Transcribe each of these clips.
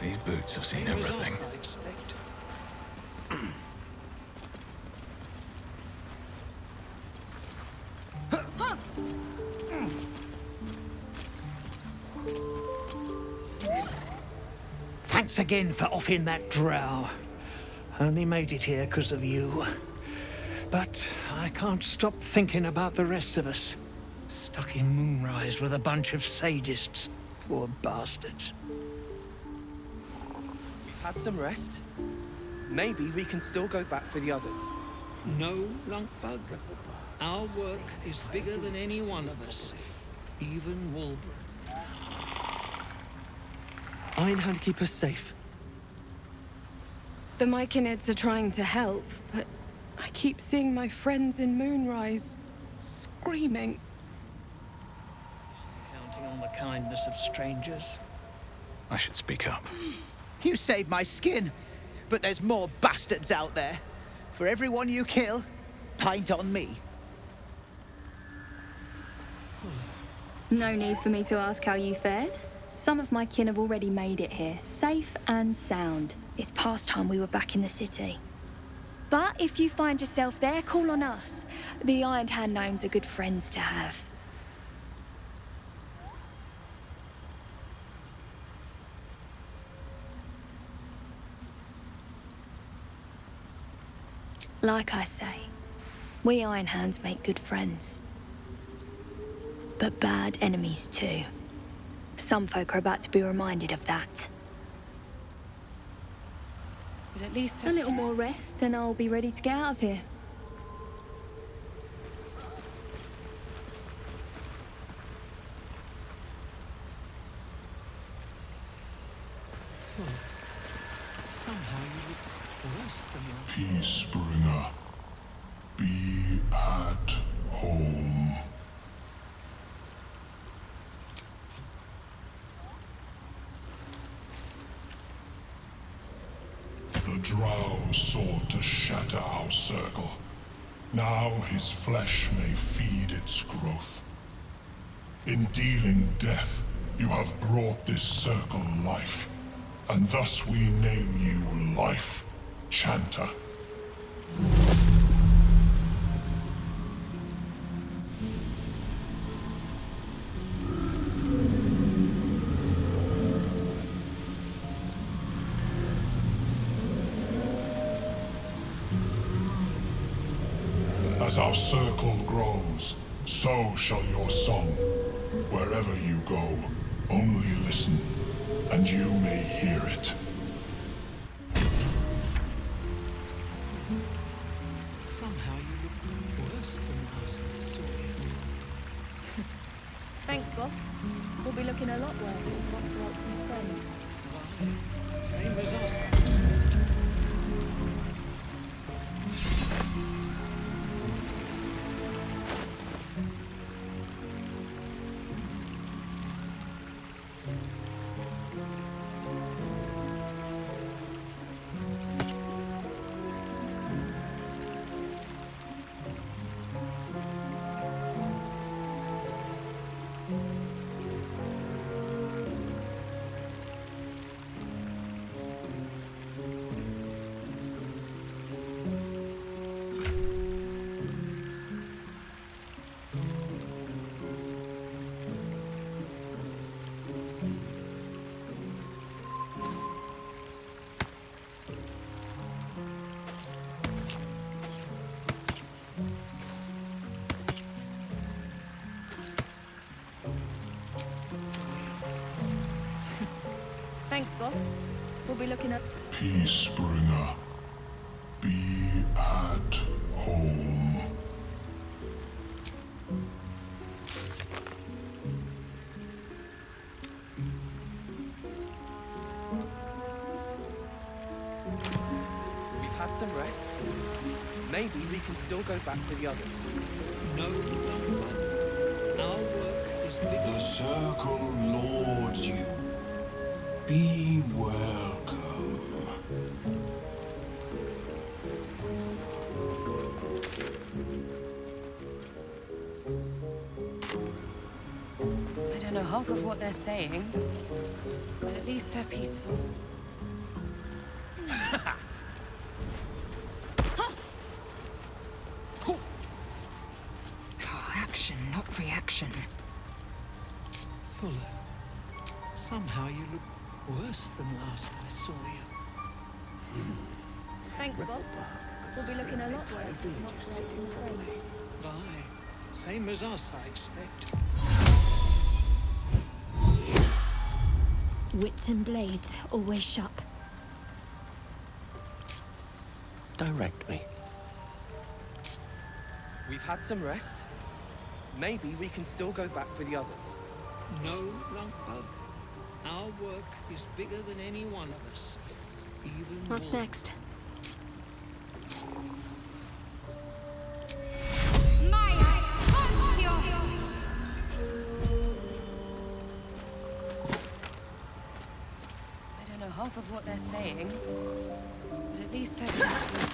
These boots have seen everything. Thanks again for offing that drow. Only made it here because of you. But I can't stop thinking about the rest of us. Stuck in Moonrise with a bunch of sadists. Poor bastards. We've had some rest. Maybe we can still go back for the others. No, Lunkbug. Our work is bigger than any one of us. Even Walbur. Ironhand keep us safe. The Myconids are trying to help, but I keep seeing my friends in Moonrise screaming. Counting on the kindness of strangers. I should speak up. You saved my skin, but there's more bastards out there. For everyone you kill, pint on me. No need for me to ask how you fared. Some of my kin have already made it here, safe and sound. It's past time we were back in the city. But if you find yourself there, call on us. The Ironed Hand gnomes are good friends to have. Like I say, we Iron Hands make good friends. But bad enemies too. Some folk are about to be reminded of that. But at least A little more rest and I'll be ready to get out of here. Somehow you look worse than last. Peacebringer, be at home. The drow sought to shatter our circle. Now his flesh may feed its growth. In dealing death, you have brought this circle life, and thus we name you Life-Chanter. As our circle grows, so shall your song. Wherever you go, only listen, and you may hear it. Somehow you look worse than last I saw you. Thanks, boss. We'll be looking a lot worse if not for help from a friend. Same as us. Thanks, boss. We'll be looking up. Peacebringer, be at home. We've had some rest. Maybe we can still go back for the others. No, Lunkbug. Our work is bigger. The circle lords you. Be welcome. I don't know half half of what they're saying, but at least they're peaceful. Action, not reaction. Thulla, somehow you look worse than last I saw you. Thanks, boss. We'll be looking a lot worse if not for making friends. Aye, same as us, I expect. Wits and blades, always sharp. Direct me. We've had some rest. Maybe we can still go back for the others. No, Lunkbug. Our work is bigger than any one of us. Even What's more. next? I don't know half of what they're saying, but at least they're peaceful.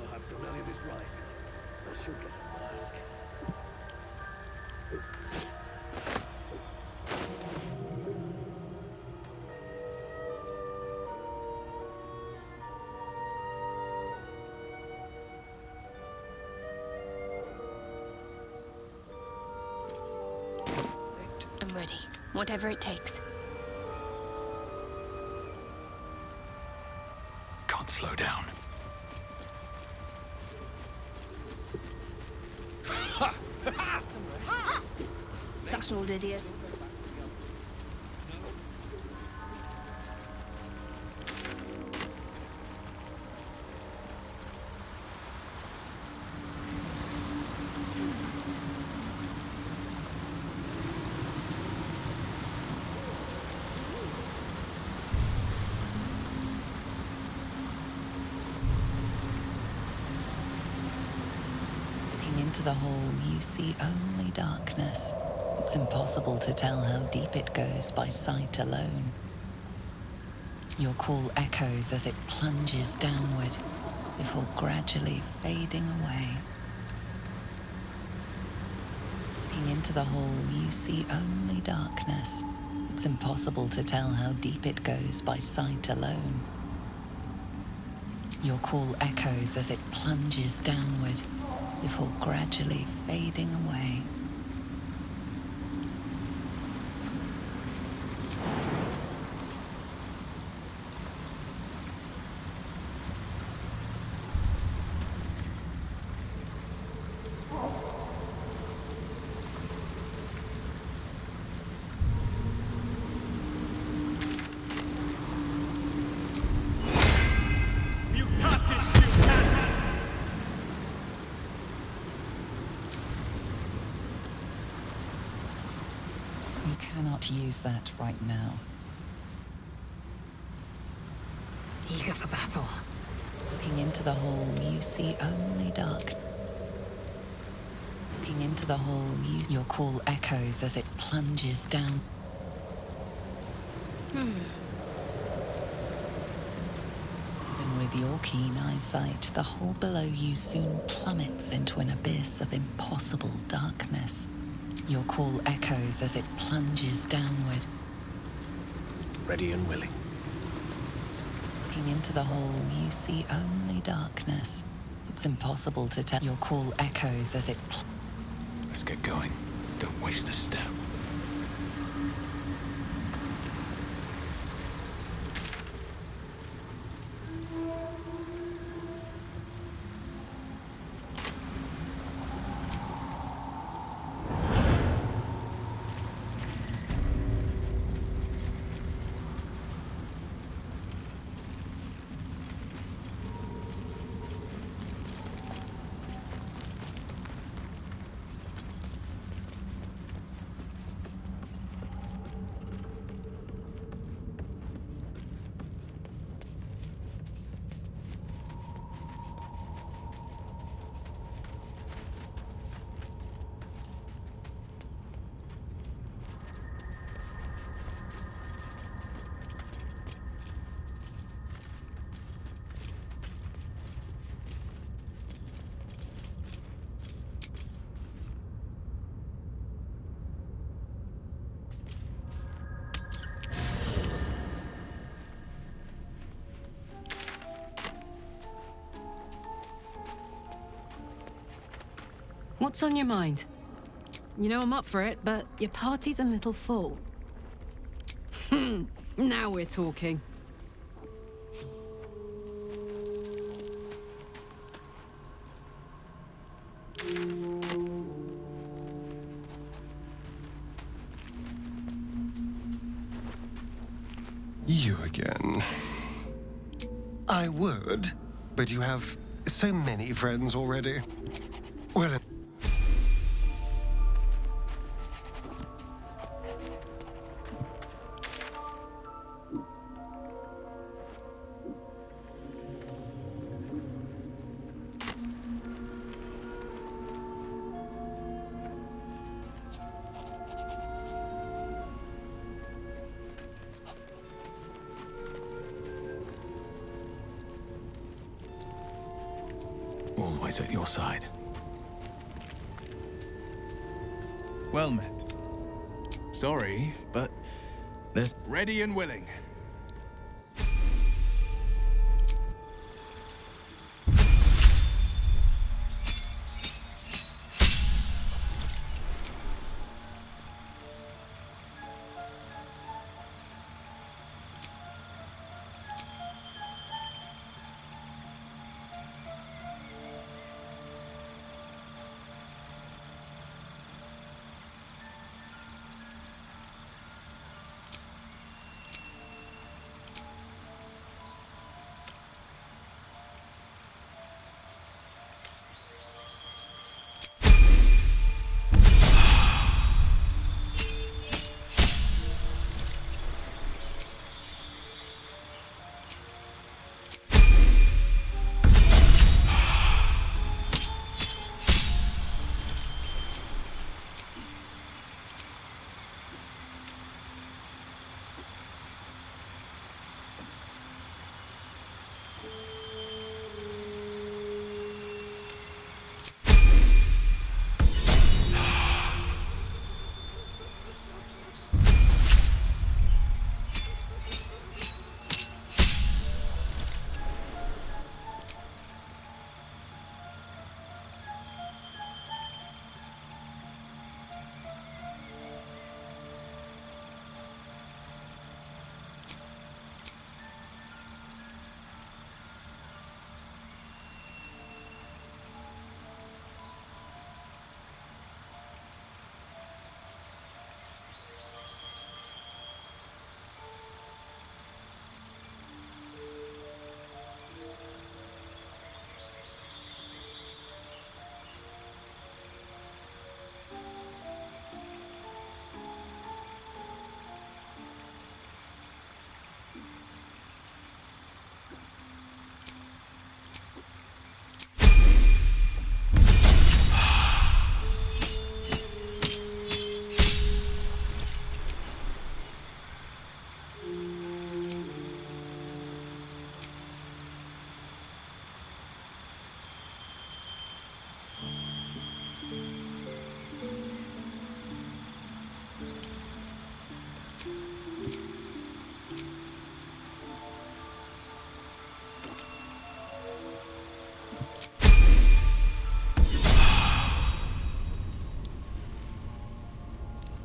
Perhaps Amulet is right. I should get a mask. I'm ready. Whatever it takes. Can't slow down. That's all, idiot. Looking into the hole, you see only darkness. It's impossible to tell how deep it goes by sight alone. Your call echoes as it plunges downward, before gradually fading away. Looking into the hole, you see only darkness. It's impossible to tell how deep it goes by sight alone. Your call echoes as it plunges downward, before gradually fading away. Cannot use that right now. Eager for battle. Looking into the hole, you see only dark. Looking into the hole, your call echoes as it plunges down. Even with your keen eyesight, the hole below you soon plummets into an abyss of impossible darkness. Your call echoes as it plunges downward. Ready and willing. Looking into the hole, you see only darkness. It's impossible to tell. Your call echoes as it... Let's get going. Don't waste a step. What's on your mind? You know I'm up for it, but your party's a little full. Now we're talking. You again. I would, but you have so many friends already. Well, Always at your side. Well met. Sorry, but there's ready and willing.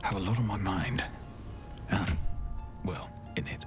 Have a lot on my mind. Well, in it.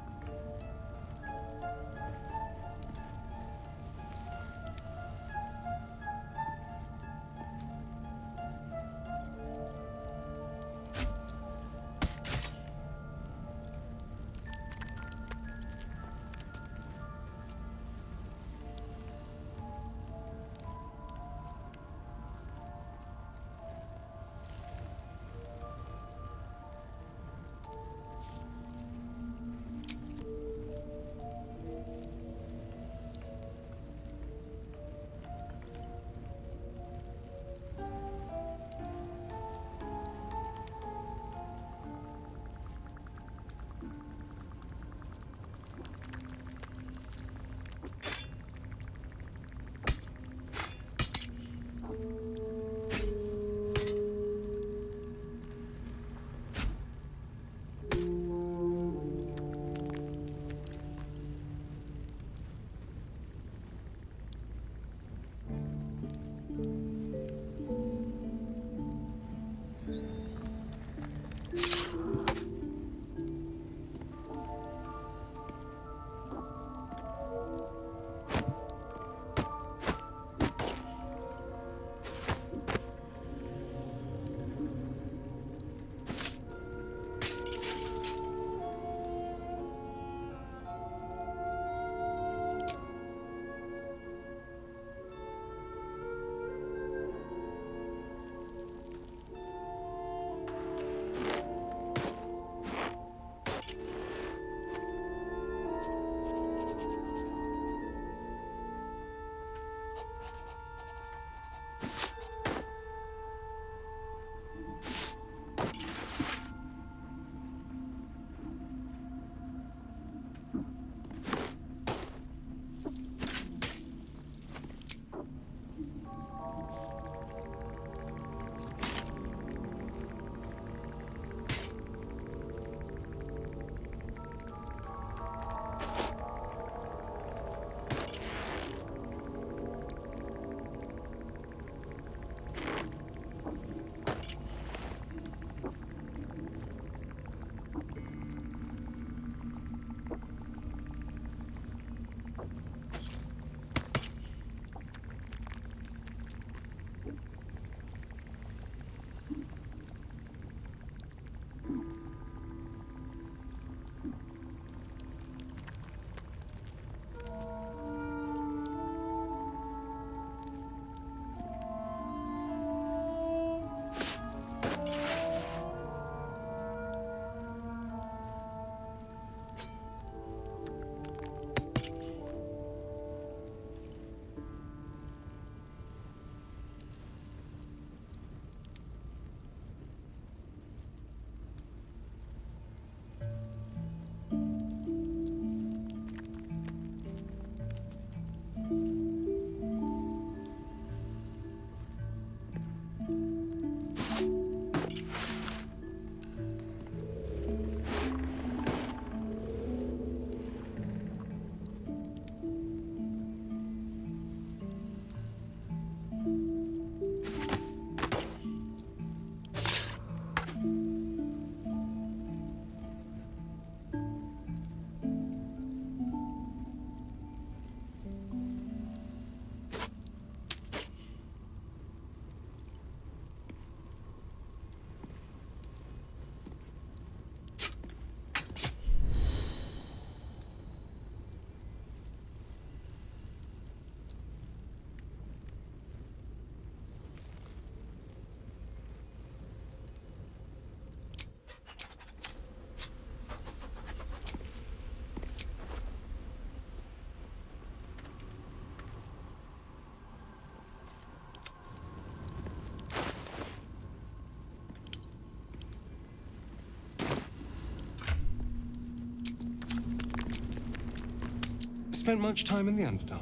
spent much time in the Underdark?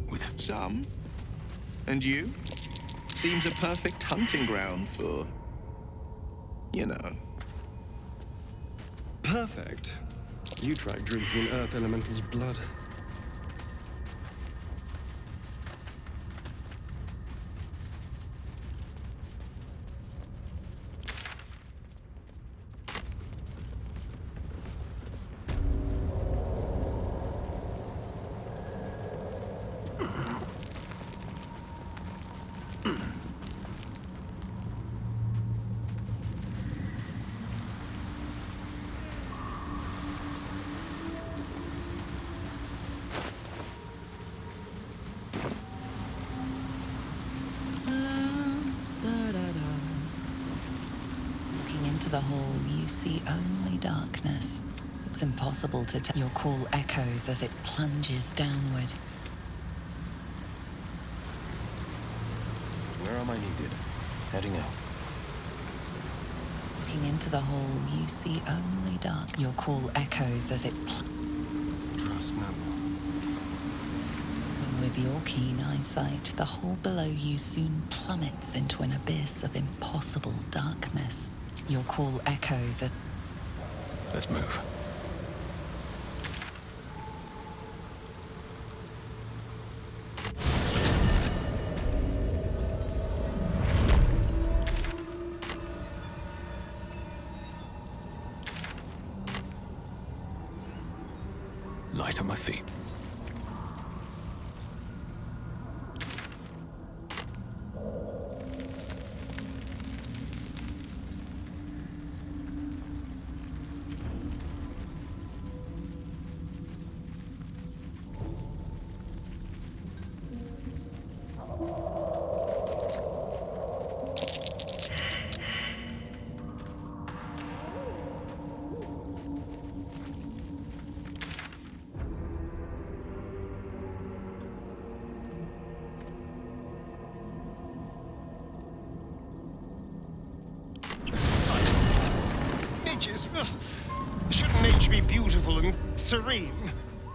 With some. And you? Seems a perfect hunting ground for... you know. Perfect. You tried drinking an Earth Elemental's blood. The hall, you see only darkness. It's impossible to tell. Your call echoes as it plunges downward. Where am I needed? Heading out. Looking into the hall, you see only dark. Your call echoes as it Trust no one. And with your keen eyesight, the hall below you soon plummets into an abyss of impossible darkness. Your call echoes as... Let's move. Light on my feet. Shouldn't nature be beautiful and serene?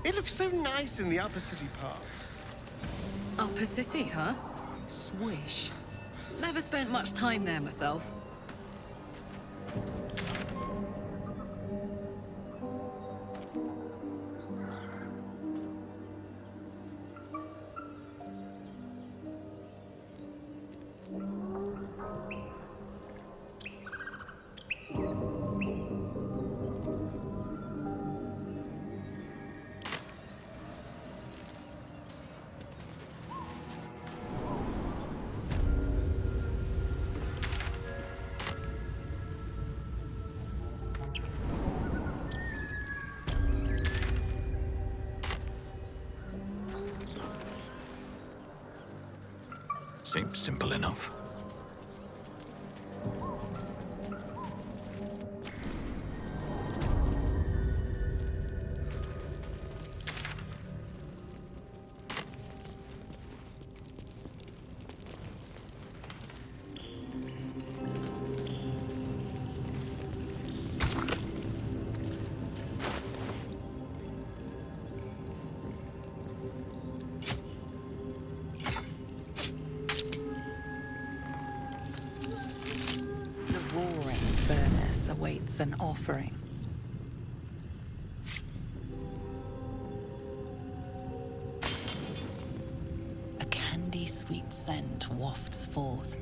It looks so nice in the upper city parts. Upper City, huh? Swish. Never spent much time there myself. Seems simple enough. Awaits an offering. A candy-sweet scent wafts forth.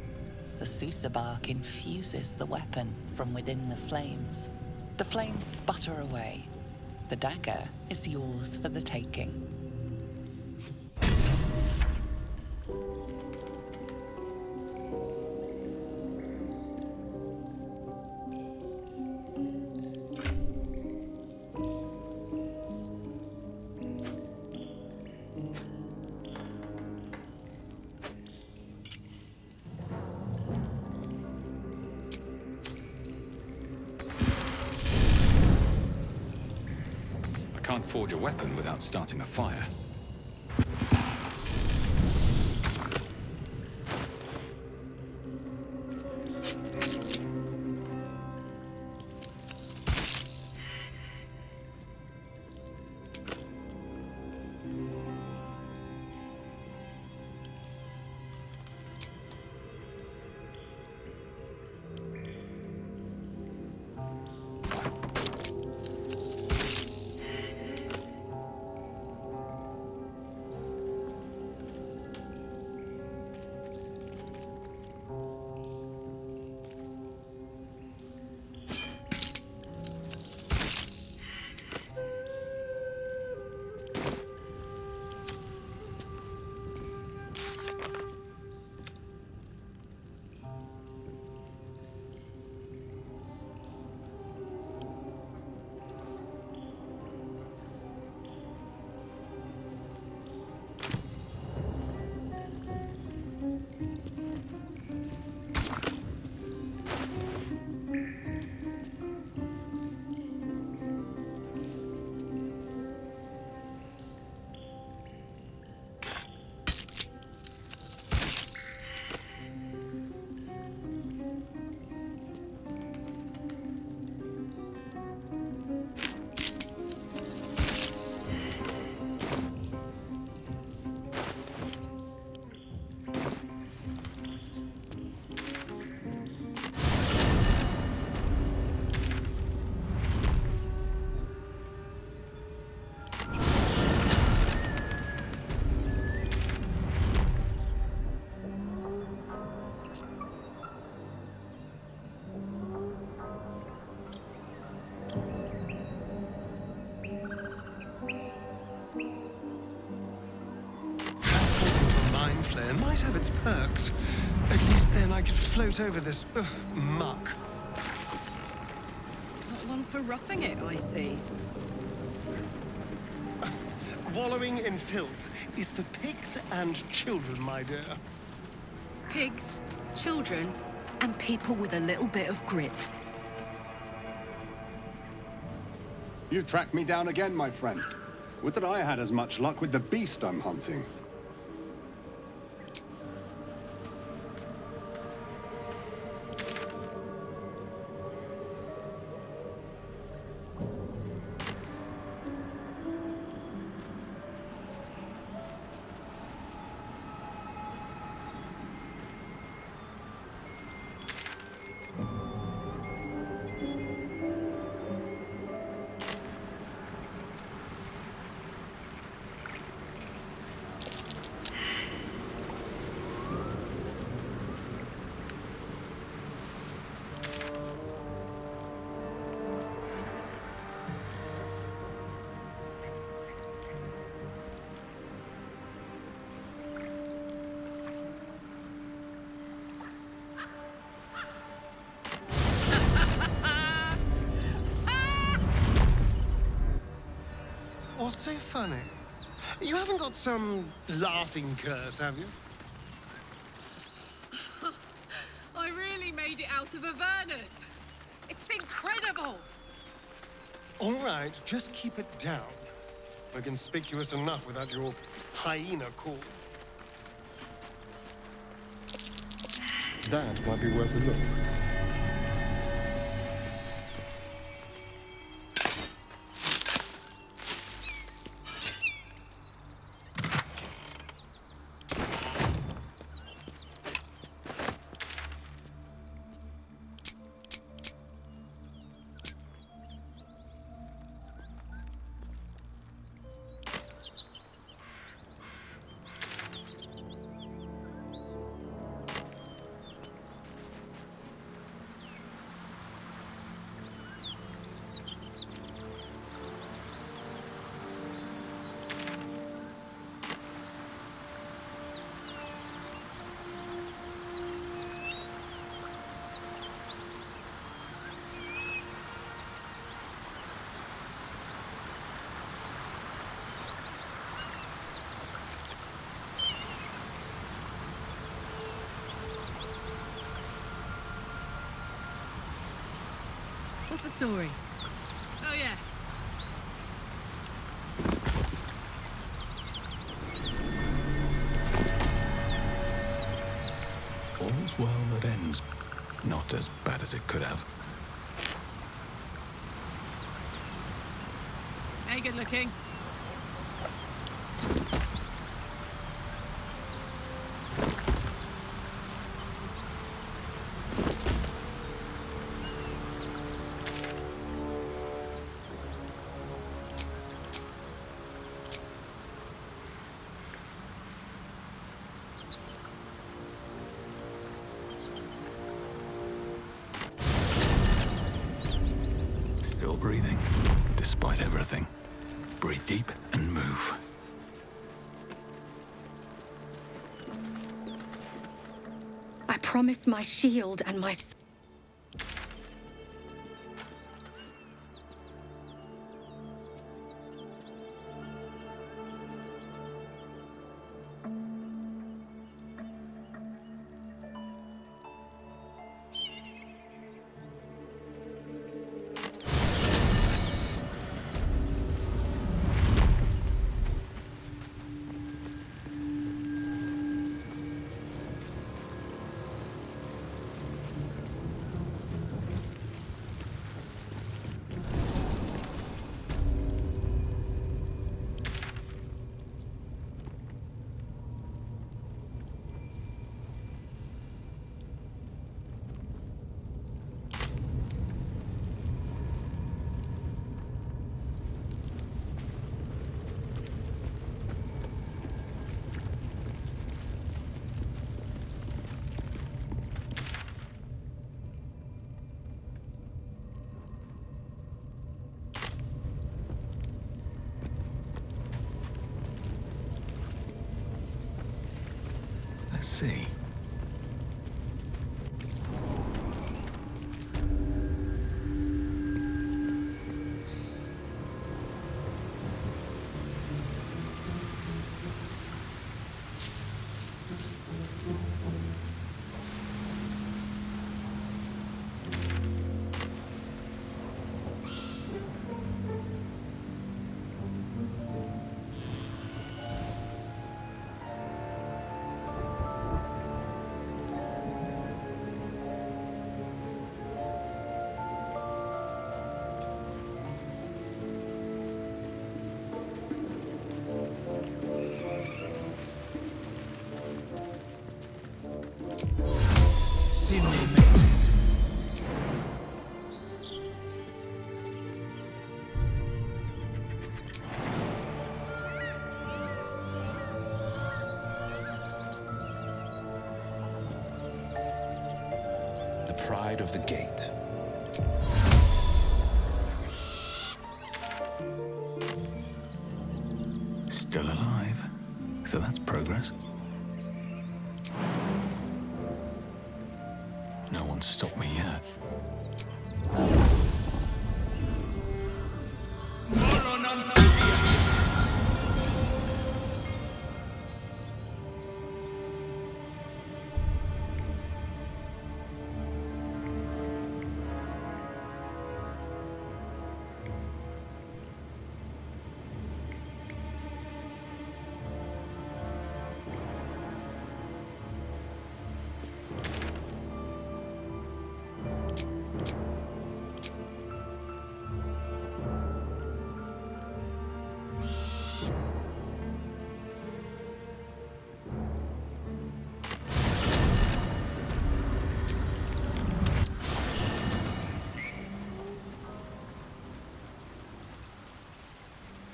The Sussur bark infuses the weapon from within the flames. The flames sputter away. The dagger is yours for the taking. Can't forge a weapon without starting a fire. have its perks. At least then I could float over this muck. Not one for roughing it, I see. Wallowing in filth is for pigs and children, my dear. Pigs, children, and people with a little bit of grit. You've tracked me down again, my friend. Would that I had as much luck with the beast I'm hunting. What's so funny? You haven't got some laughing curse, have you? I really made it out of Avernus. It's incredible. All right, just keep it down. We're conspicuous enough without your hyena call. That might be worth a look. What's the story? Oh, yeah. All's well that ends. Not as bad as it could have. Hey, good looking. Still breathing, despite everything. Breathe deep and move. I promised my shield and my... Let's see. The pride of the gate. Still alive. So that's progress. No one's stopped me yet.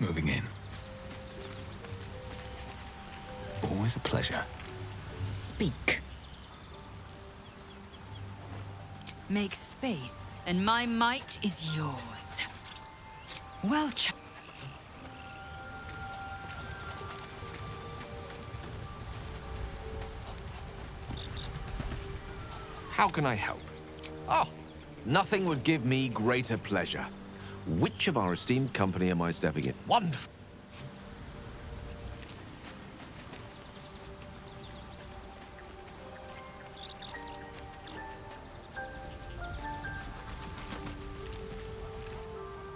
Moving in. Always a pleasure. Speak. Make space, and my might is yours. Well, How can I help? Oh, nothing would give me greater pleasure. Which of our esteemed company am I stepping in? Wonderful.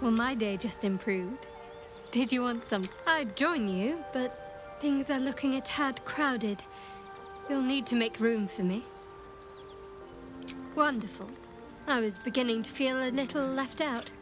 Well, my day just improved. Did you want some? I'd join you, but things are looking a tad crowded. You'll need to make room for me. Wonderful. I was beginning to feel a little left out.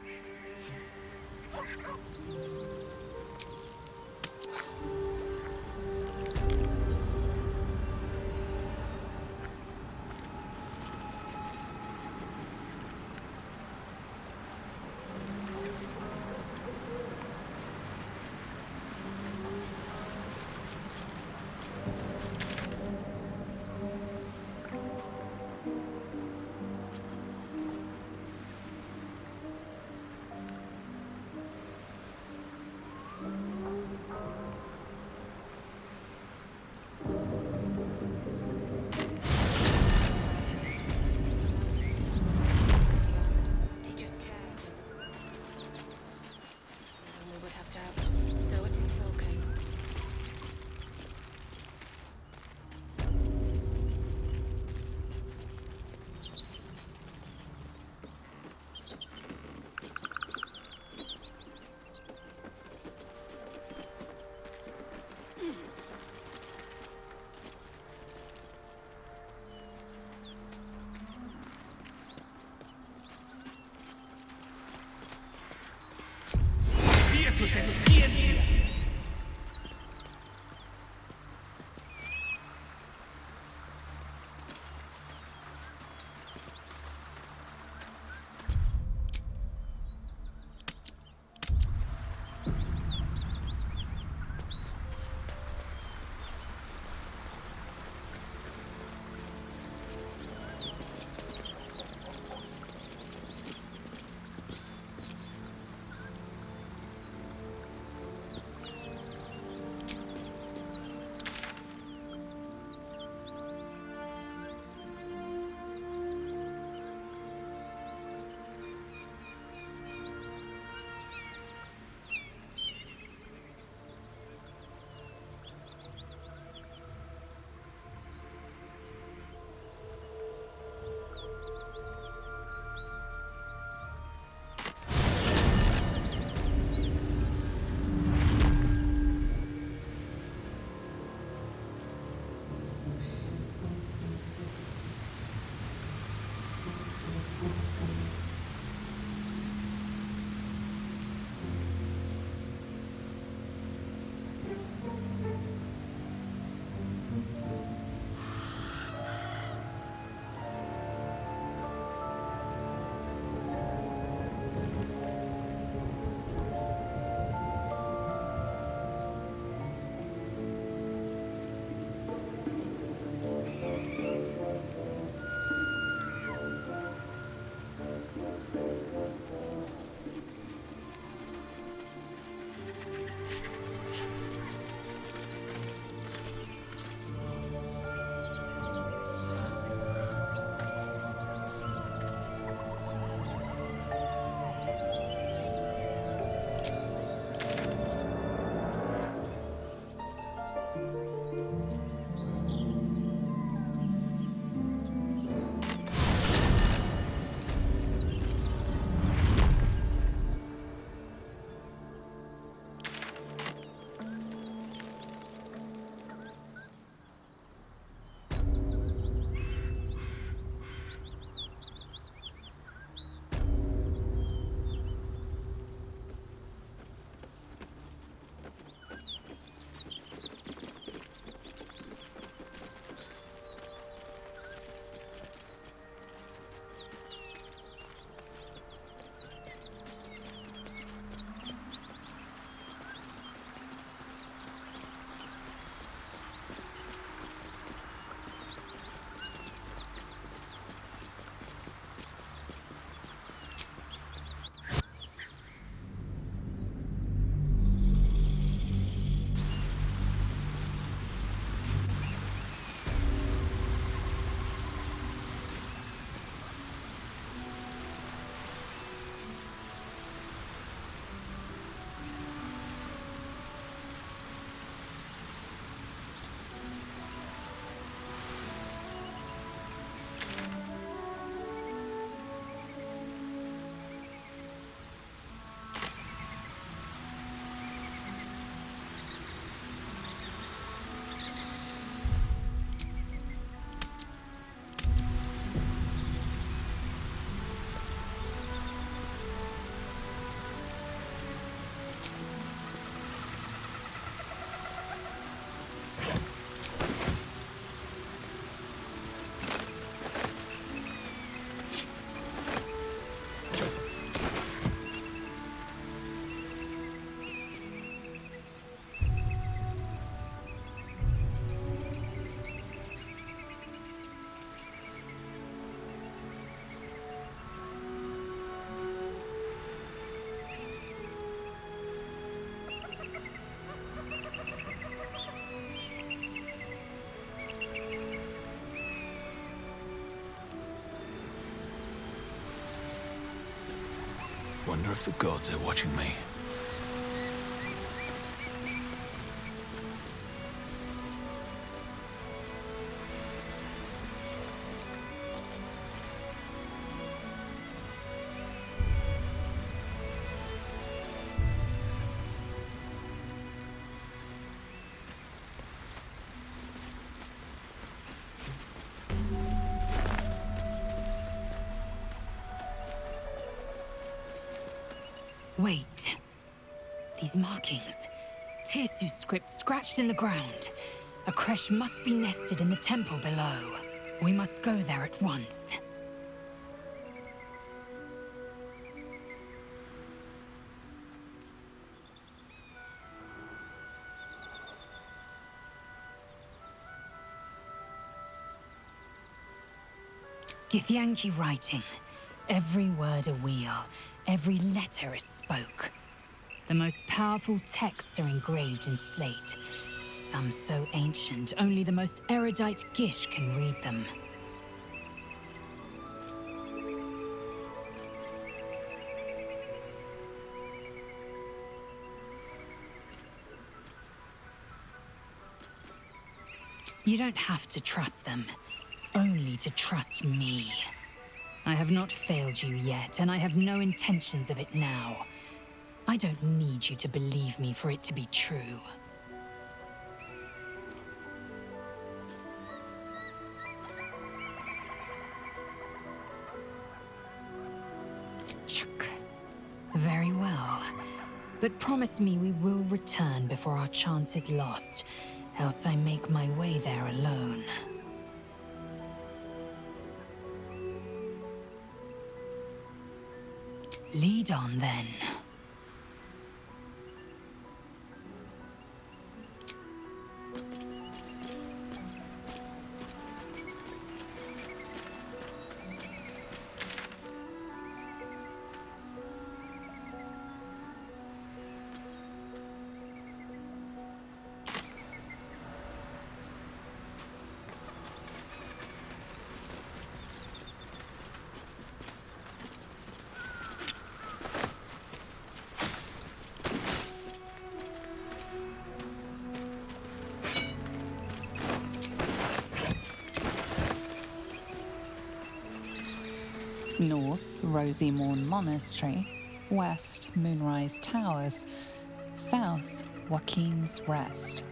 Wonder if the gods are watching me. Wait. These markings. Tirsu script scratched in the ground. A crèche must be nested in the temple below. We must go there at once. Githyanki writing. Every word a wheel, every letter a spoke. The most powerful texts are engraved in slate. Some so ancient, only the most erudite Gish can read them. You don't have to trust them, only to trust me. I have not failed you yet, and I have no intentions of it now. I don't need you to believe me for it to be true. Chuk. Very well. But promise me we will return before our chance is lost, else I make my way there alone. Lead on, then. North, Rosy Morn Monastery. West, Moonrise Towers. South, Joaquin's Rest.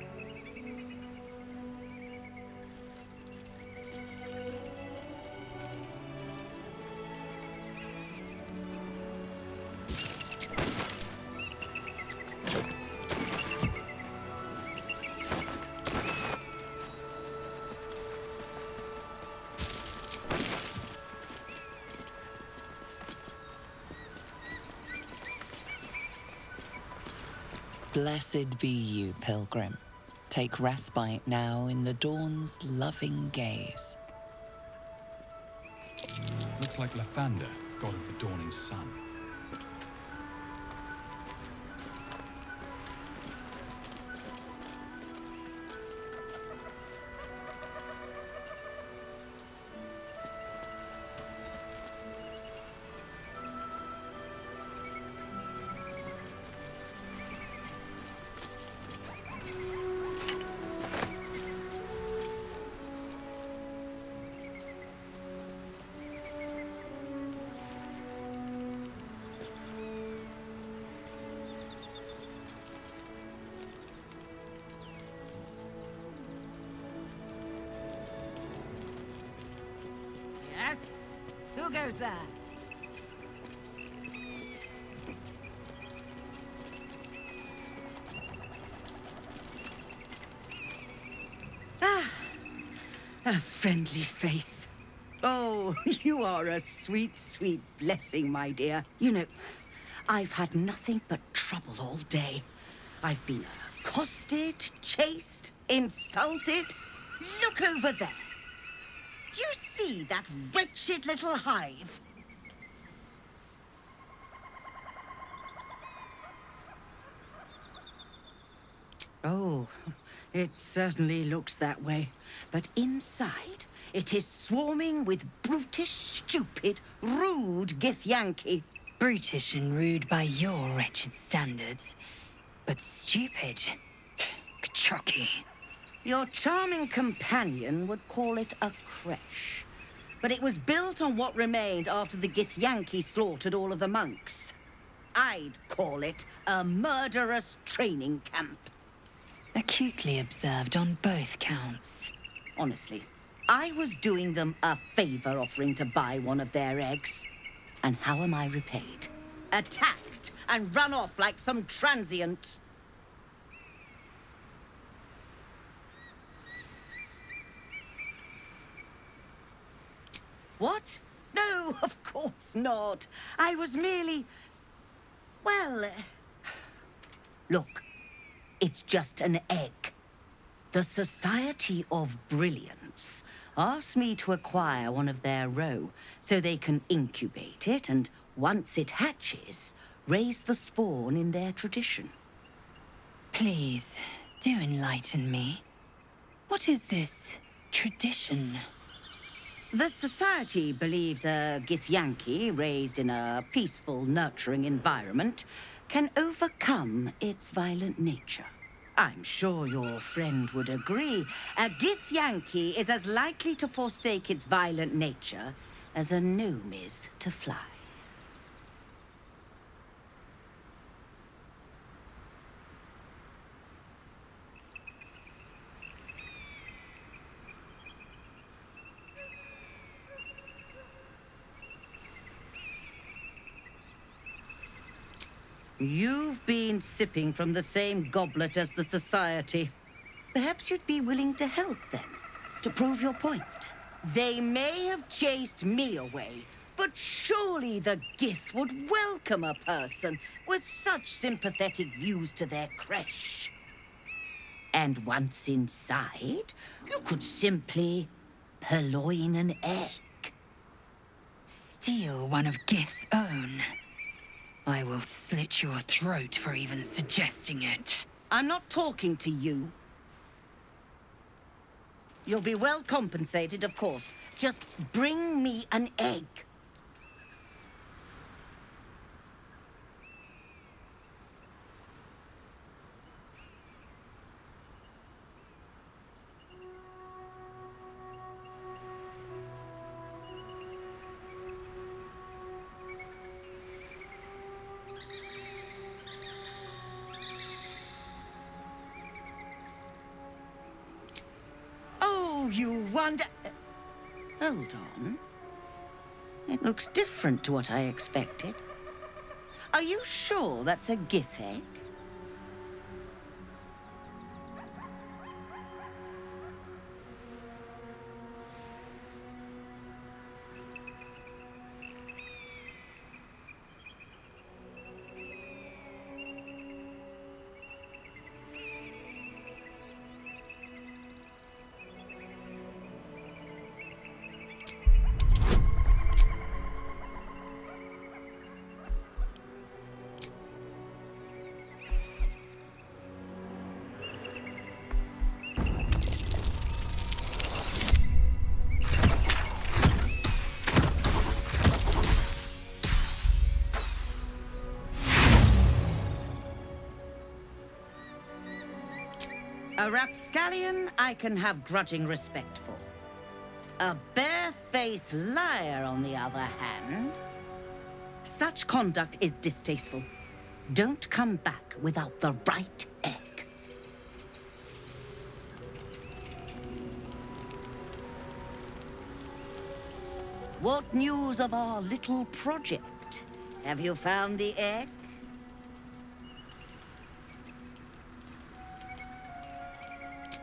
Blessed be you, pilgrim. Take respite now in the dawn's loving gaze. Looks like Lathander, god of the dawning sun. Yes? Who goes there? A friendly face. Oh, you are a sweet, sweet blessing, my dear. You know, I've had nothing but trouble all day. I've been accosted, chased, insulted. Look over there. Do you see that wretched little hive? Oh, it certainly looks that way. But inside, it is swarming with brutish, stupid, rude Githyanki. Brutish and rude by your wretched standards, but stupid. Chocky. Your charming companion would call it a crèche. But it was built on what remained after the Githyanki slaughtered all of the monks. I'd call it a murderous training camp. Acutely observed on both counts. Honestly, I was doing them a favor offering to buy one of their eggs. And how am I repaid? Attacked and run off like some transient. What? No, of course not. I was merely... well... Look, it's just an egg. The Society of Brilliance asked me to acquire one of their roe so they can incubate it and, once it hatches, raise the spawn in their tradition. Please, do enlighten me. What is this tradition? The Society believes a Githyanki raised in a peaceful, nurturing environment can overcome its violent nature. I'm sure your friend would agree. A Githyanki is as likely to forsake its violent nature as a gnome is to fly. You've been sipping from the same goblet as the Society. Perhaps you'd be willing to help then, to prove your point. They may have chased me away, but surely the Gith would welcome a person with such sympathetic views to their crèche. And once inside, you could simply purloin an egg. Steal one of Gith's own. I will slit your throat for even suggesting it. I'm not talking to you. You'll be well compensated, of course. Just bring me an egg. you wonder... hold on. It looks different to what I expected. Are you sure that's a Gith egg? A rapscallion I can have grudging respect for. A barefaced liar, on the other hand... such conduct is distasteful. Don't come back without the right egg. What news of our little project? Have you found the egg?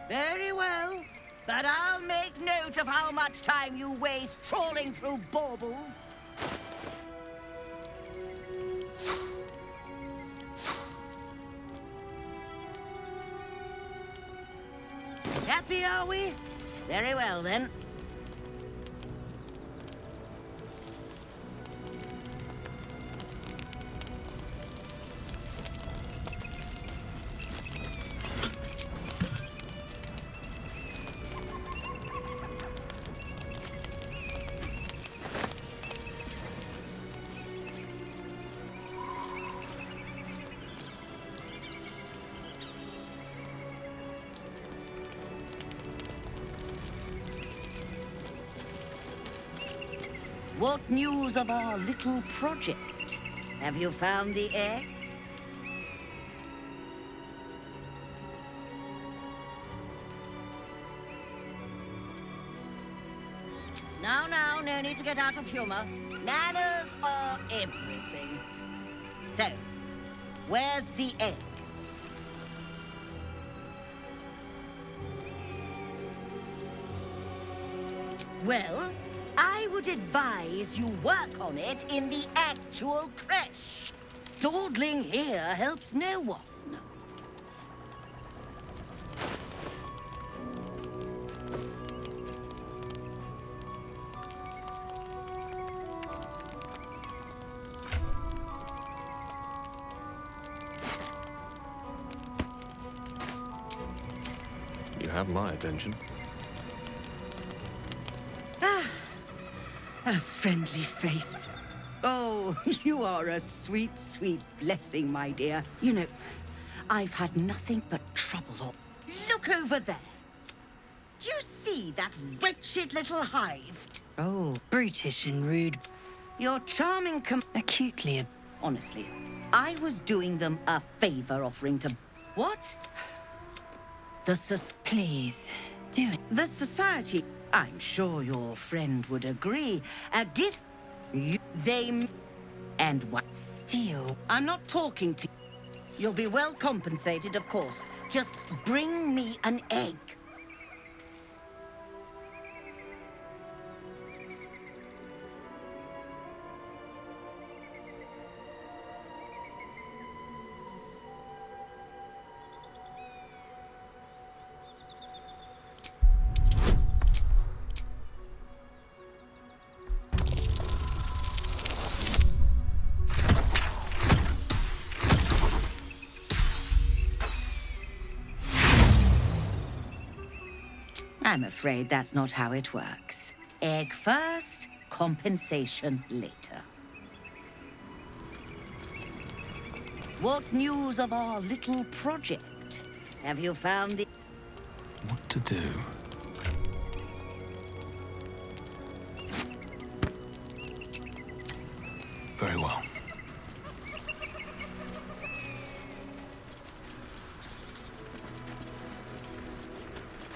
Very well, but I'll make note of how much time you waste trawling through baubles. Happy, are we? Very well, then. What news of our little project? Have you found the egg? Now, no need to get out of humor. Manners are everything. So, where's the egg? Well, I would advise you work on it in the actual crèche. Dawdling here helps no one. You have my attention. A friendly face. Oh, you are a sweet, sweet blessing, my dear. You know, I've had nothing but trouble. Look over there. Do you see that wretched little hive? Oh, brutish and rude. Your charming acutely. Honestly, I was doing them a favor offering to... What? Please, do it. The society... I'm sure your friend would agree. A gift... They... And what? Steal. I'm not talking to you. You'll be well compensated, of course. Just bring me an egg. I'm afraid that's not how it works. Egg first, compensation later. What news of our little project? Have you found the... What to do? Very well.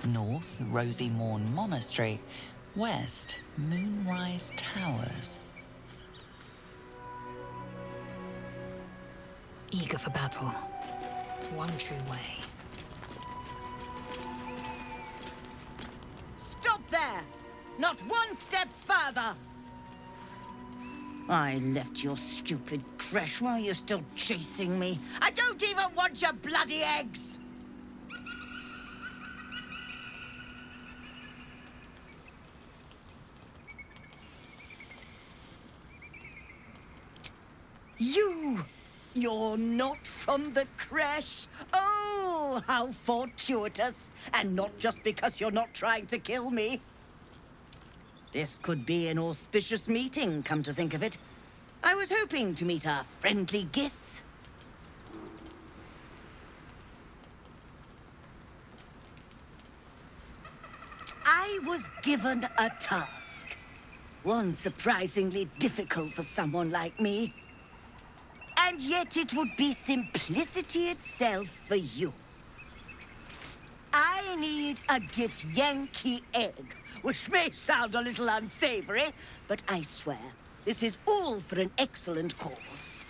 North, Rosy Morn Monastery. West, Moonrise Towers. Eager for battle. One true way. Stop there! Not one step further! I left your stupid creche while you're still chasing me. I don't even want your bloody eggs! You're not from the creche? Oh, how fortuitous! And not just because you're not trying to kill me. This could be an auspicious meeting, come to think of it. I was hoping to meet our friendly Gith. I was given a task. One surprisingly difficult for someone like me. And yet it would be simplicity itself for you. I need a Githyanki egg, which may sound a little unsavory, but I swear, this is all for an excellent cause.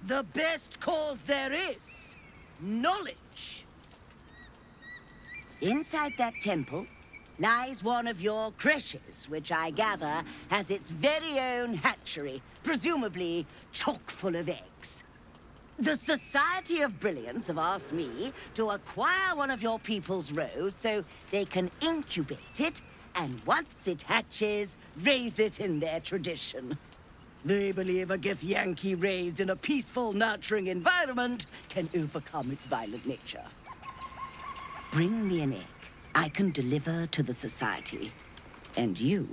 The best cause there is, knowledge. Inside that temple lies one of your creches, which I gather has its very own hatchery, presumably chock full of eggs. The Society of Brilliance have asked me to acquire one of your people's rows so they can incubate it, and once it hatches, raise it in their tradition. They believe a Githyanki raised in a peaceful, nurturing environment can overcome its violent nature. Bring me an egg I can deliver to the Society, and you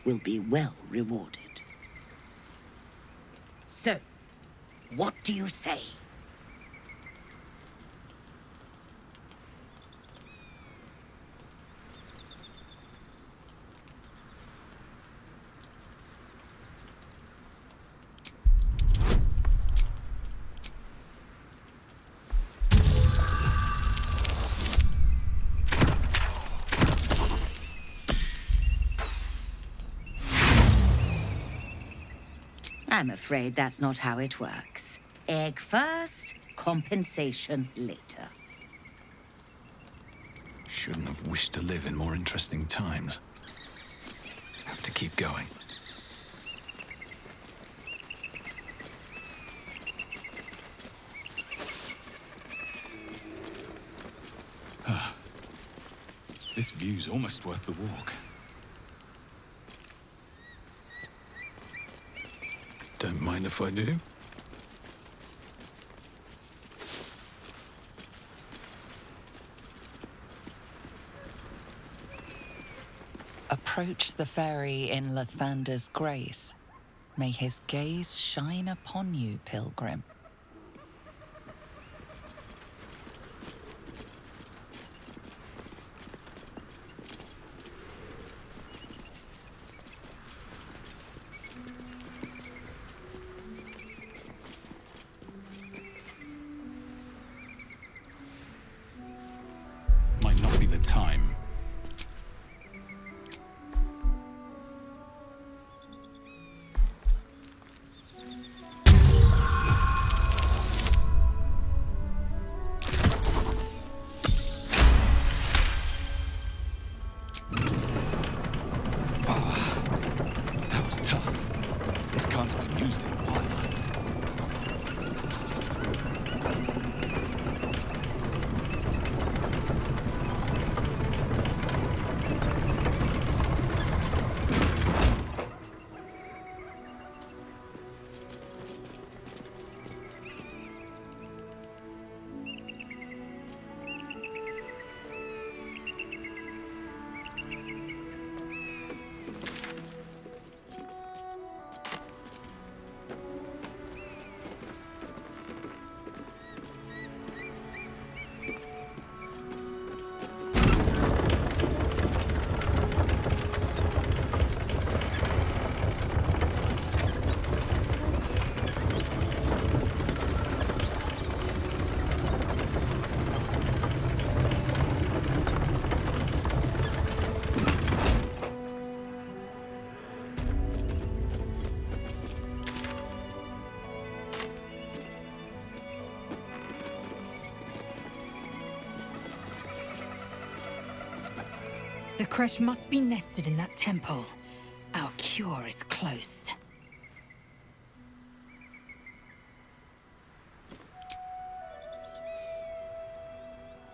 will be well rewarded. So, what do you say? I'm afraid that's not how it works. Egg first, compensation later. Shouldn't have wished to live in more interesting times. Have to keep going. This view's almost worth the walk. Don't mind if I do. Approach the fairy in Lathander's grace. May his gaze shine upon you, pilgrim. Might not be the time. The Crèche must be nested in that temple. Our cure is close.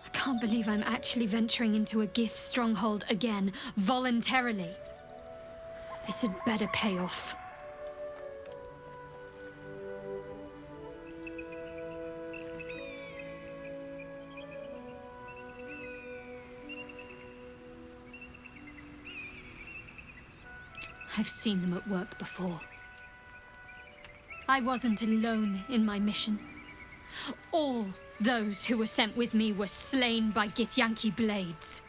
I can't believe I'm actually venturing into a Gith stronghold again, voluntarily. This had better pay off. I've seen them at work before. I wasn't alone in my mission. All those who were sent with me were slain by Githyanki blades.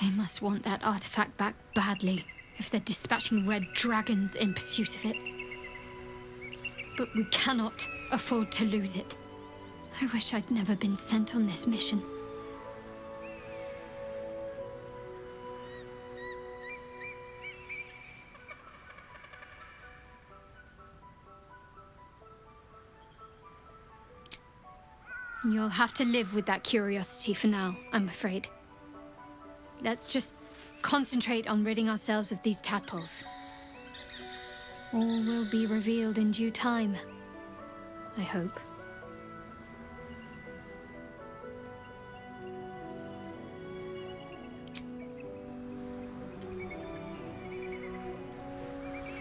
They must want that artifact back badly if they're dispatching red dragons in pursuit of it. But we cannot afford to lose it. I wish I'd never been sent on this mission. You'll have to live with that curiosity for now, I'm afraid. Let's just concentrate on ridding ourselves of these tadpoles. All will be revealed in due time, I hope.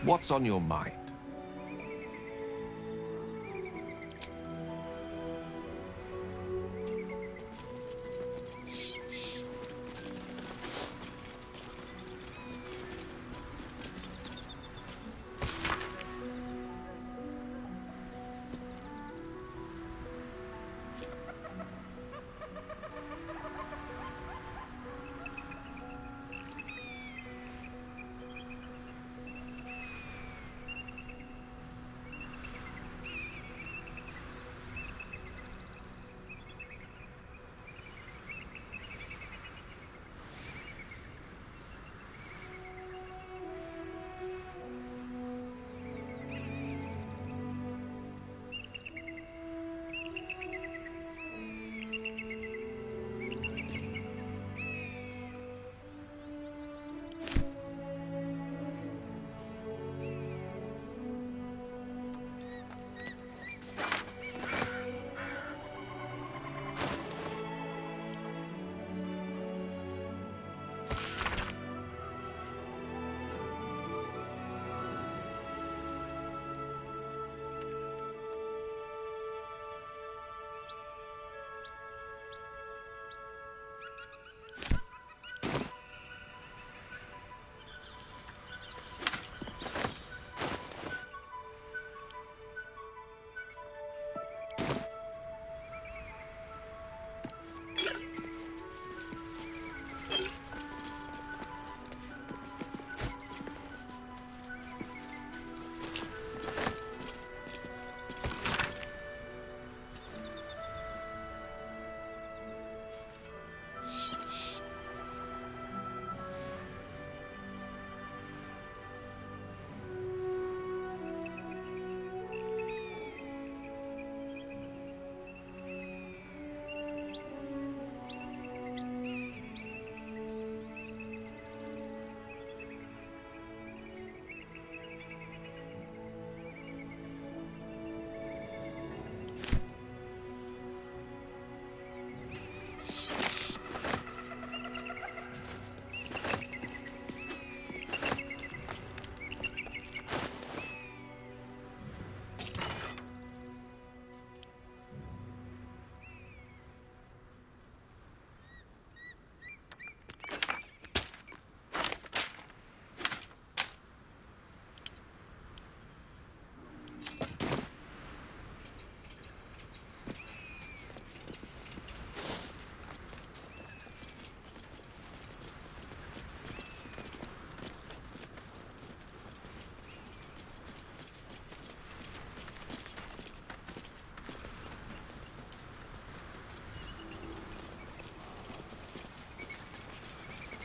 What's on your mind?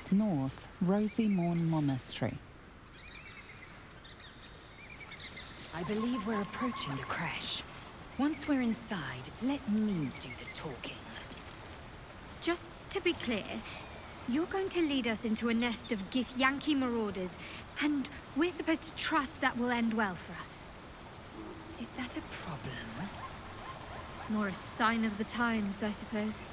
North, Rosy Morn Monastery. I believe we're approaching the Crèche. Once we're inside, let me do the talking. Just to be clear, You're going to lead us into a nest of Githyanki marauders, and we're supposed to trust that will end well for us. Is that a problem? More a sign of the times, I suppose.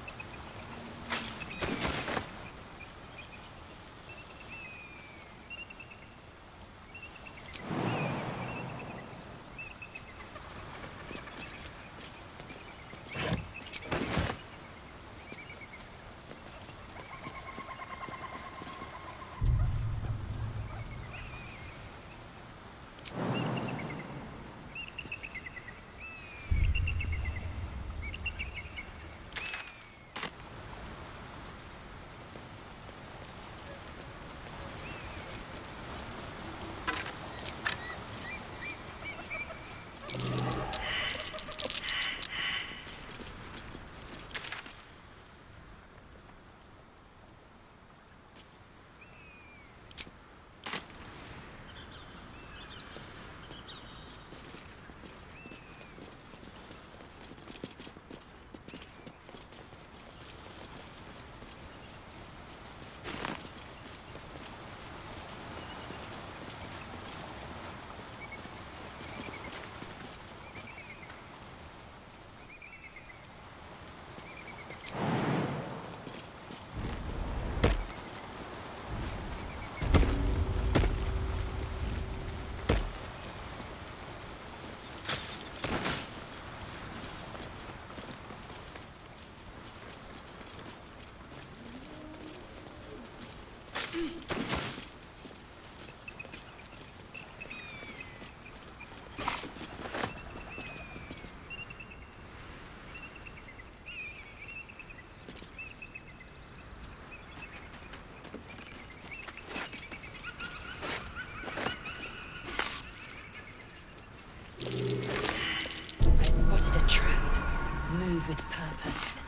With purpose.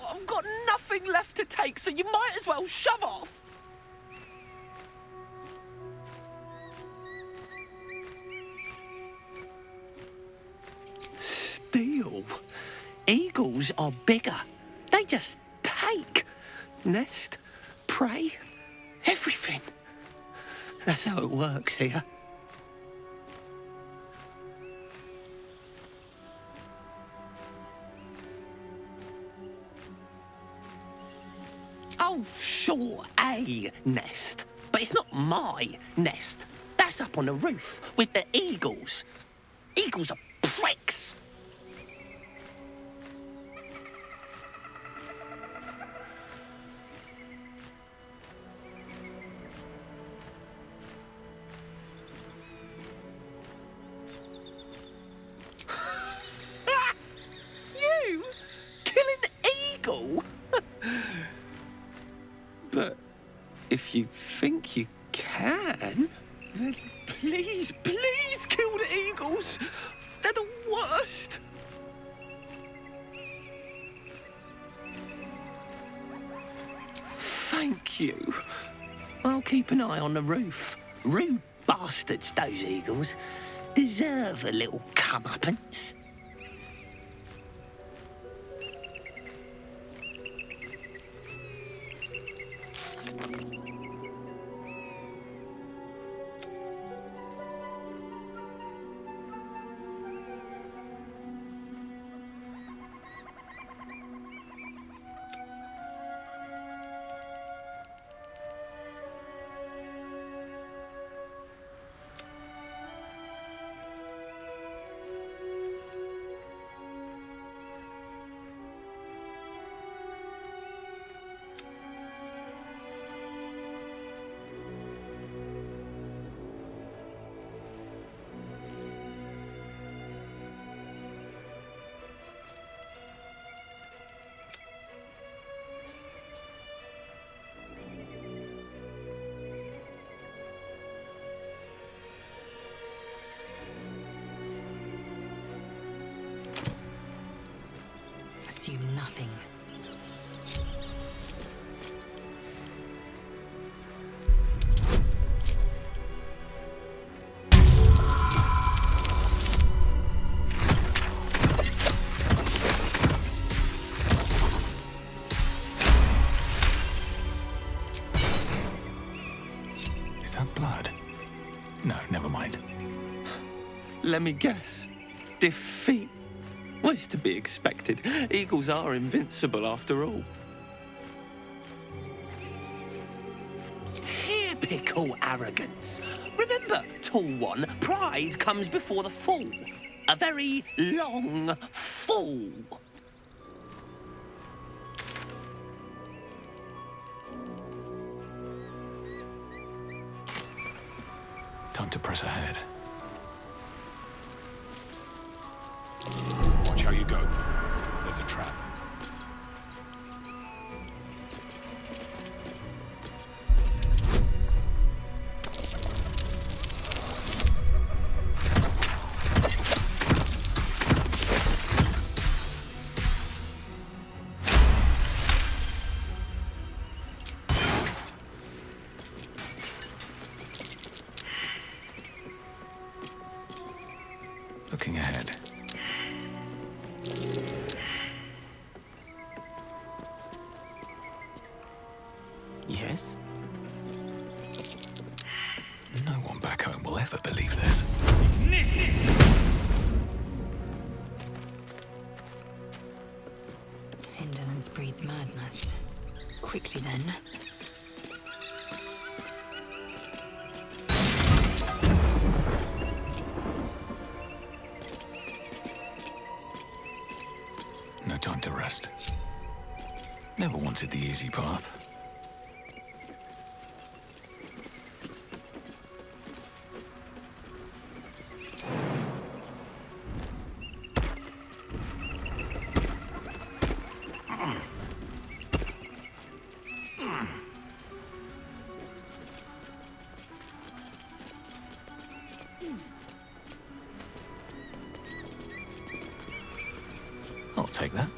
I've got nothing left to take, so you might as well shove off. Steal? Eagles are bigger. They just take. Nest, prey, everything. That's how it works here. Oh, sure, a nest. But it's not my nest. That's up on the roof with the eagles. Eagles are pricks. But if you think you can, then please, please kill the eagles. They're the worst. Thank you. I'll keep an eye on the roof. Rude bastards, those eagles. Deserve a little comeuppance. Assume nothing. Let me guess. Defeat? Well, it's to be expected. Eagles are invincible after all. Typical arrogance. Remember, Tall One, pride comes before the fall. A very long fall. Time to press ahead. Watch how you go. There's a trap. Looking ahead. Yes? No one back home will ever believe this. Indolence breeds madness. Quickly then. No time to rest. Never wanted the easy path. I'll take that.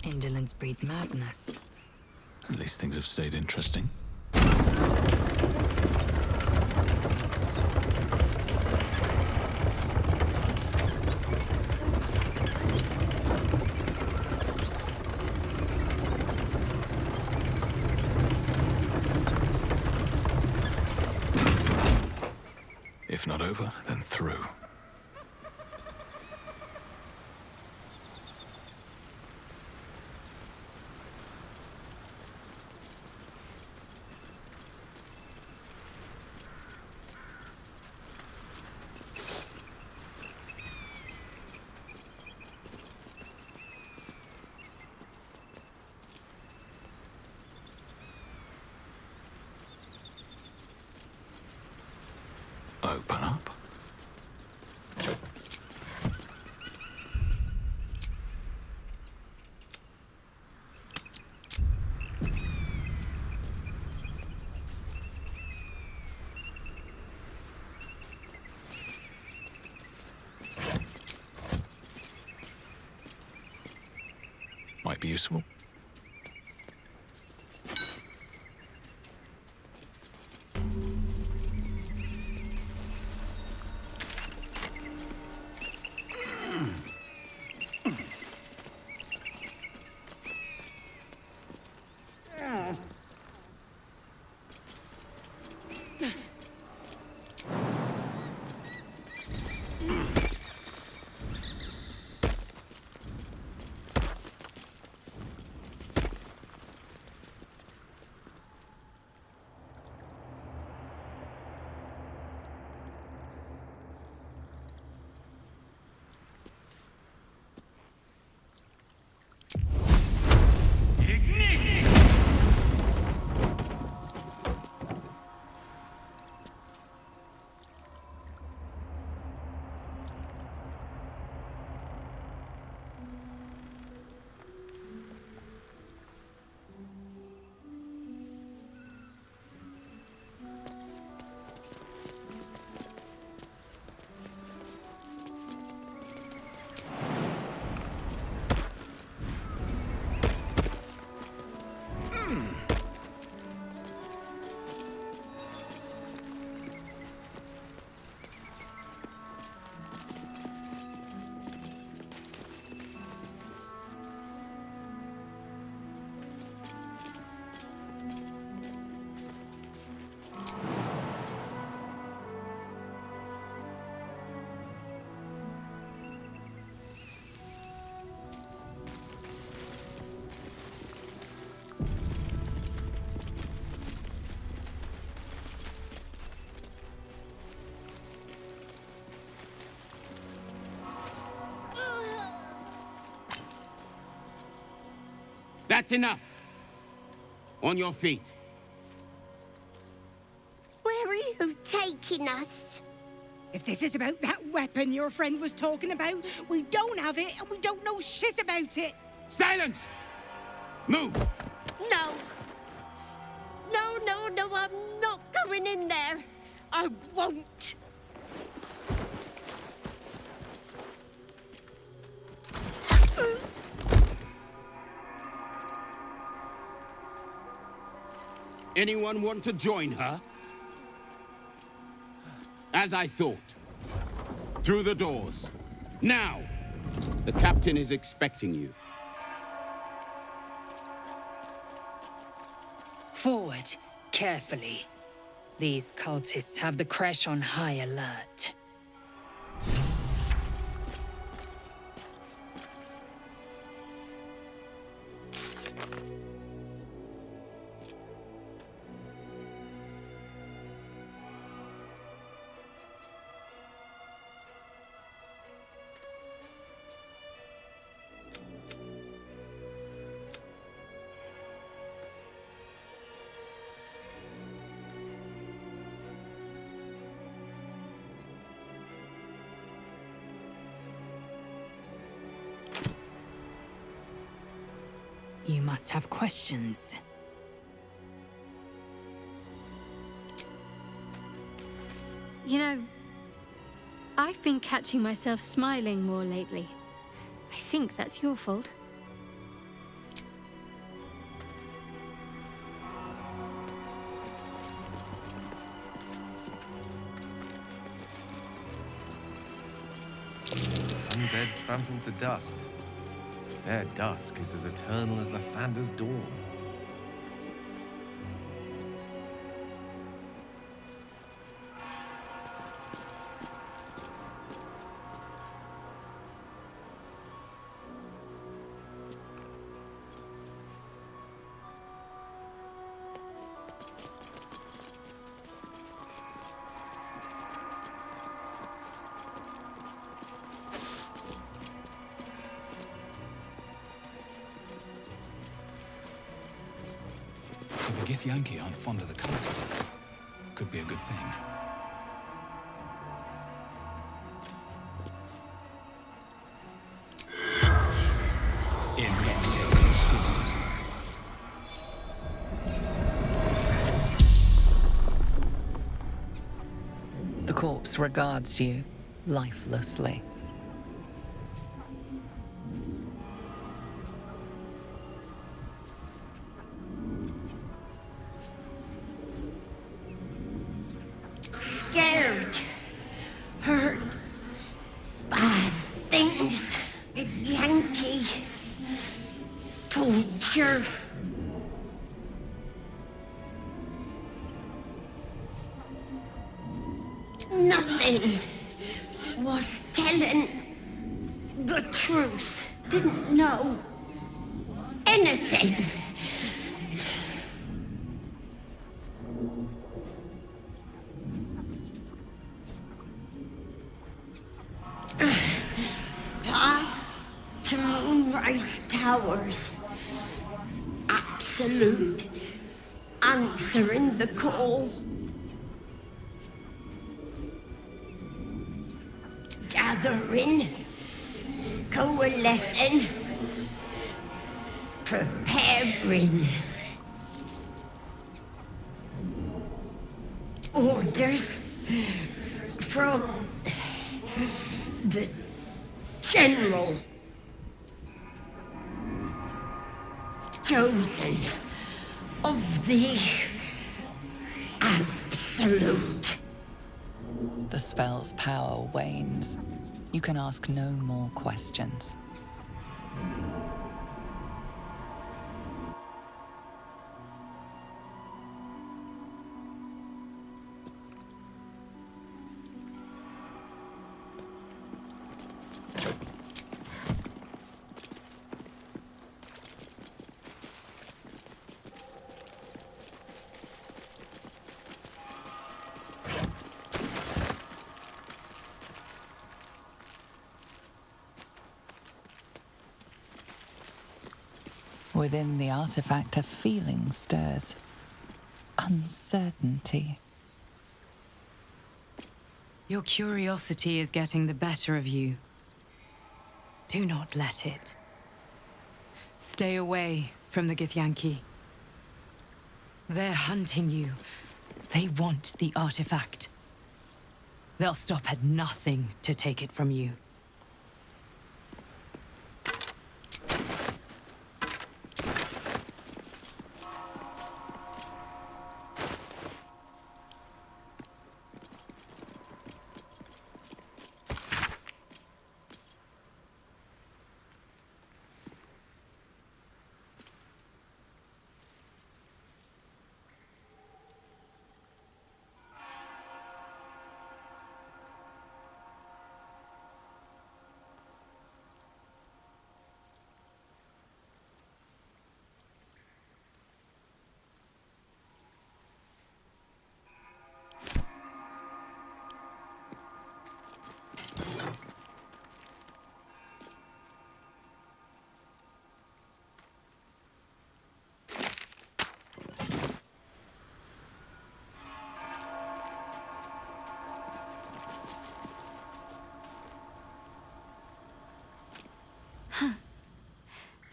Indolence breeds madness. At least things have stayed interesting. If not over, then through. Open up. be useful. That's enough. On your feet. Where are you taking us? If this is about that weapon your friend was talking about, we don't have it and we don't know shit about it. Silence! Move! No. No, I'm not going in there. I won't. Anyone want to join her? As I thought. Through the doors. Now! The captain is expecting you. Forward, carefully. These cultists have the Crèche on high alert. You must have questions. You know, I've been catching myself smiling more lately. I think that's your fault. Undead trampled to dust. Their dusk is as eternal as Lathander's dawn. If the Githyanki aren't fond of the cultists, could be a good thing. The corpse regards you lifelessly. nothing. Was telling the truth. Didn't know anything. Path to Moonrise Towers. Absolute. Answering the call. Gathering. Coalescing. Preparing. Orders from the General. Chosen of the Absolute. The spell's power wanes. You can ask no more questions. Within the artifact, a feeling stirs. Uncertainty. Your curiosity is getting the better of you. Do not let it. Stay away from the Githyanki. They're hunting you. They want the artifact. They'll stop at nothing to take it from you.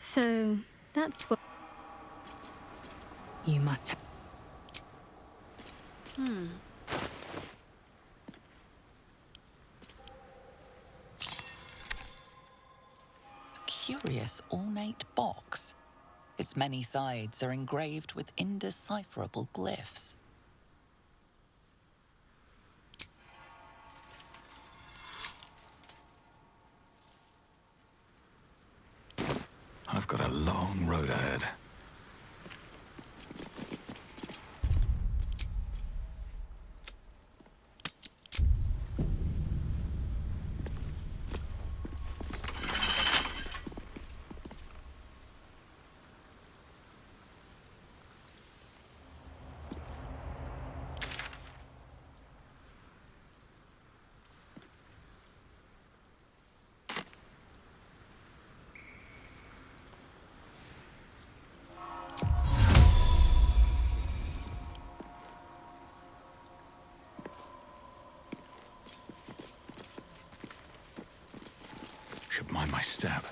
So, that's what... You must... A curious ornate box. Its many sides are engraved with indecipherable glyphs. I've got a long road ahead. Should mind my step.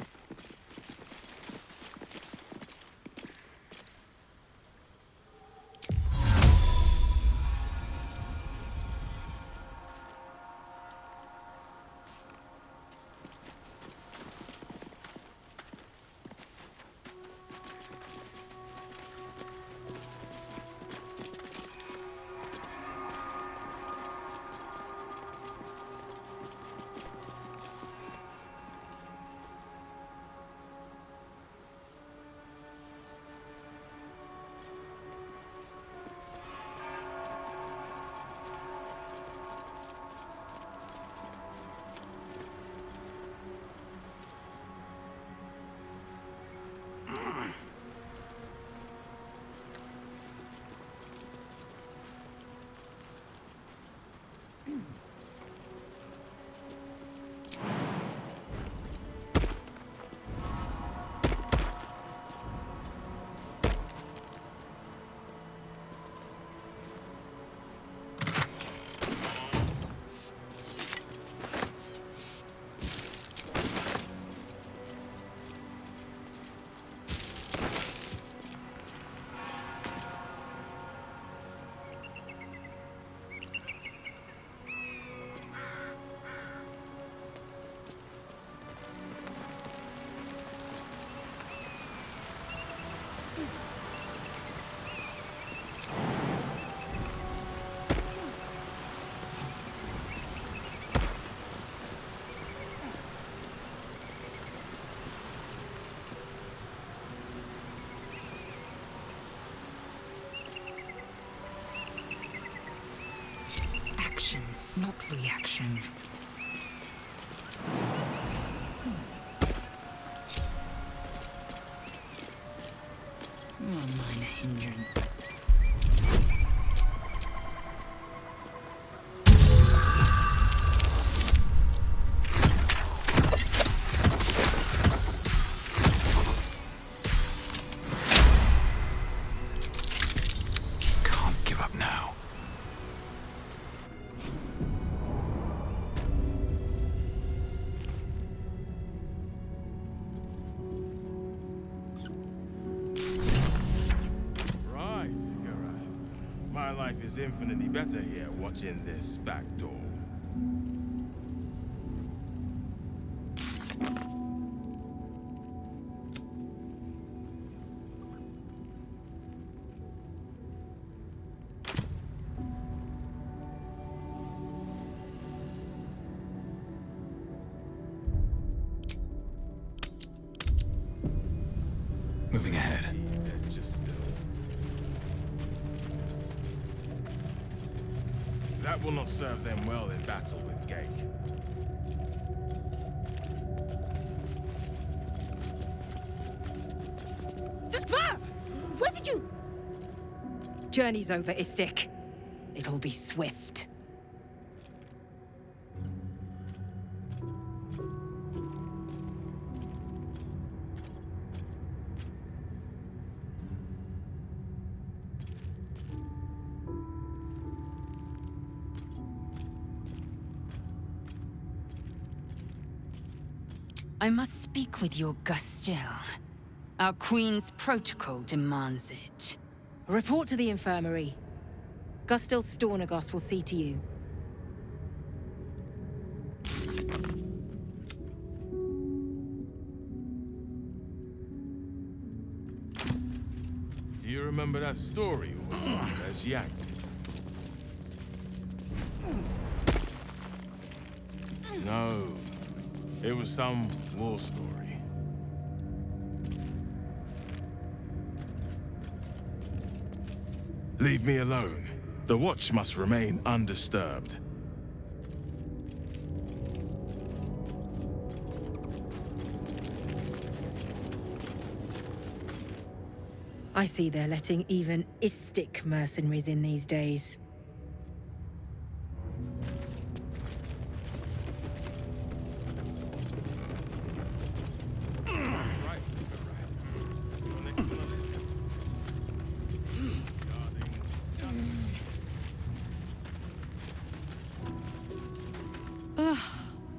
action, not reaction. A minor hindrance. Can't give up now. Right, Garath. My life is infinitely better here watching this back door. Moving ahead. Yeah, just still. That will not serve them well in battle with Gake. Spaw! Where did you... Journey's over, Istik. It'll be swift. I must speak with your Gustil. Our Queen's protocol demands it. Report to the infirmary. Gustil Stornagos will see to you. Do you remember that story or as Yank? No. It was some war story. Leave me alone. The watch must remain undisturbed. I see they're letting even Istik mercenaries in these days.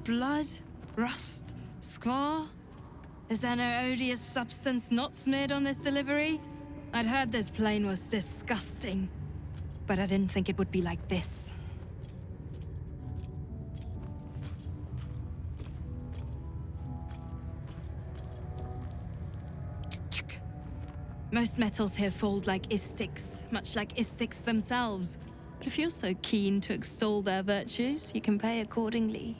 Blood? Rust? Squaw? Is there no odious substance not smeared on this delivery? I'd heard this plane was disgusting, but I didn't think it would be like this. Most metals here fold like Istiks, much like Istiks themselves. But if you're so keen to extol their virtues, you can pay accordingly.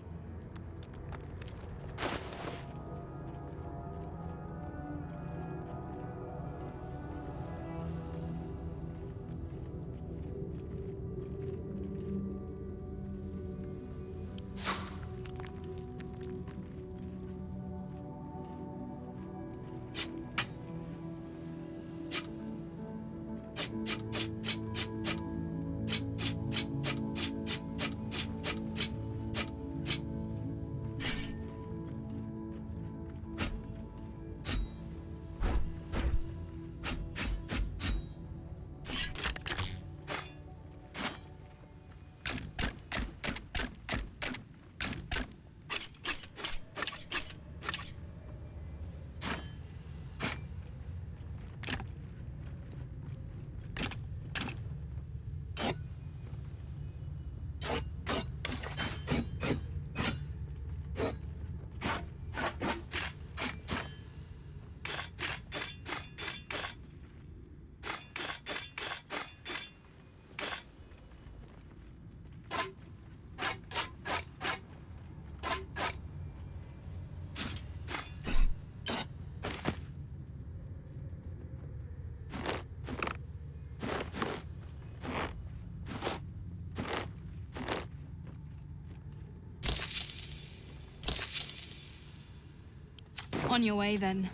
On your way, then.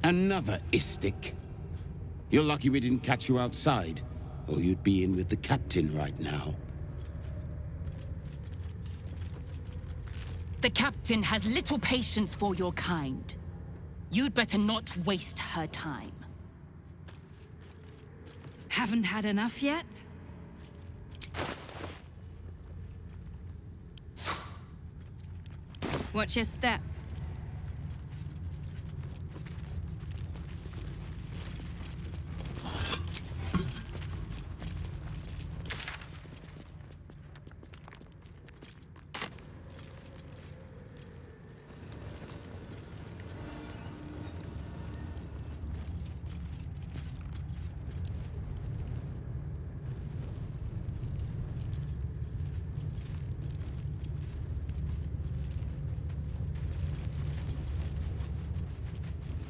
Another Istik. You're lucky we didn't catch you outside, or you'd be in with the captain right now. The captain has little patience for your kind. You'd better not waste her time. Haven't had enough yet? Watch your step.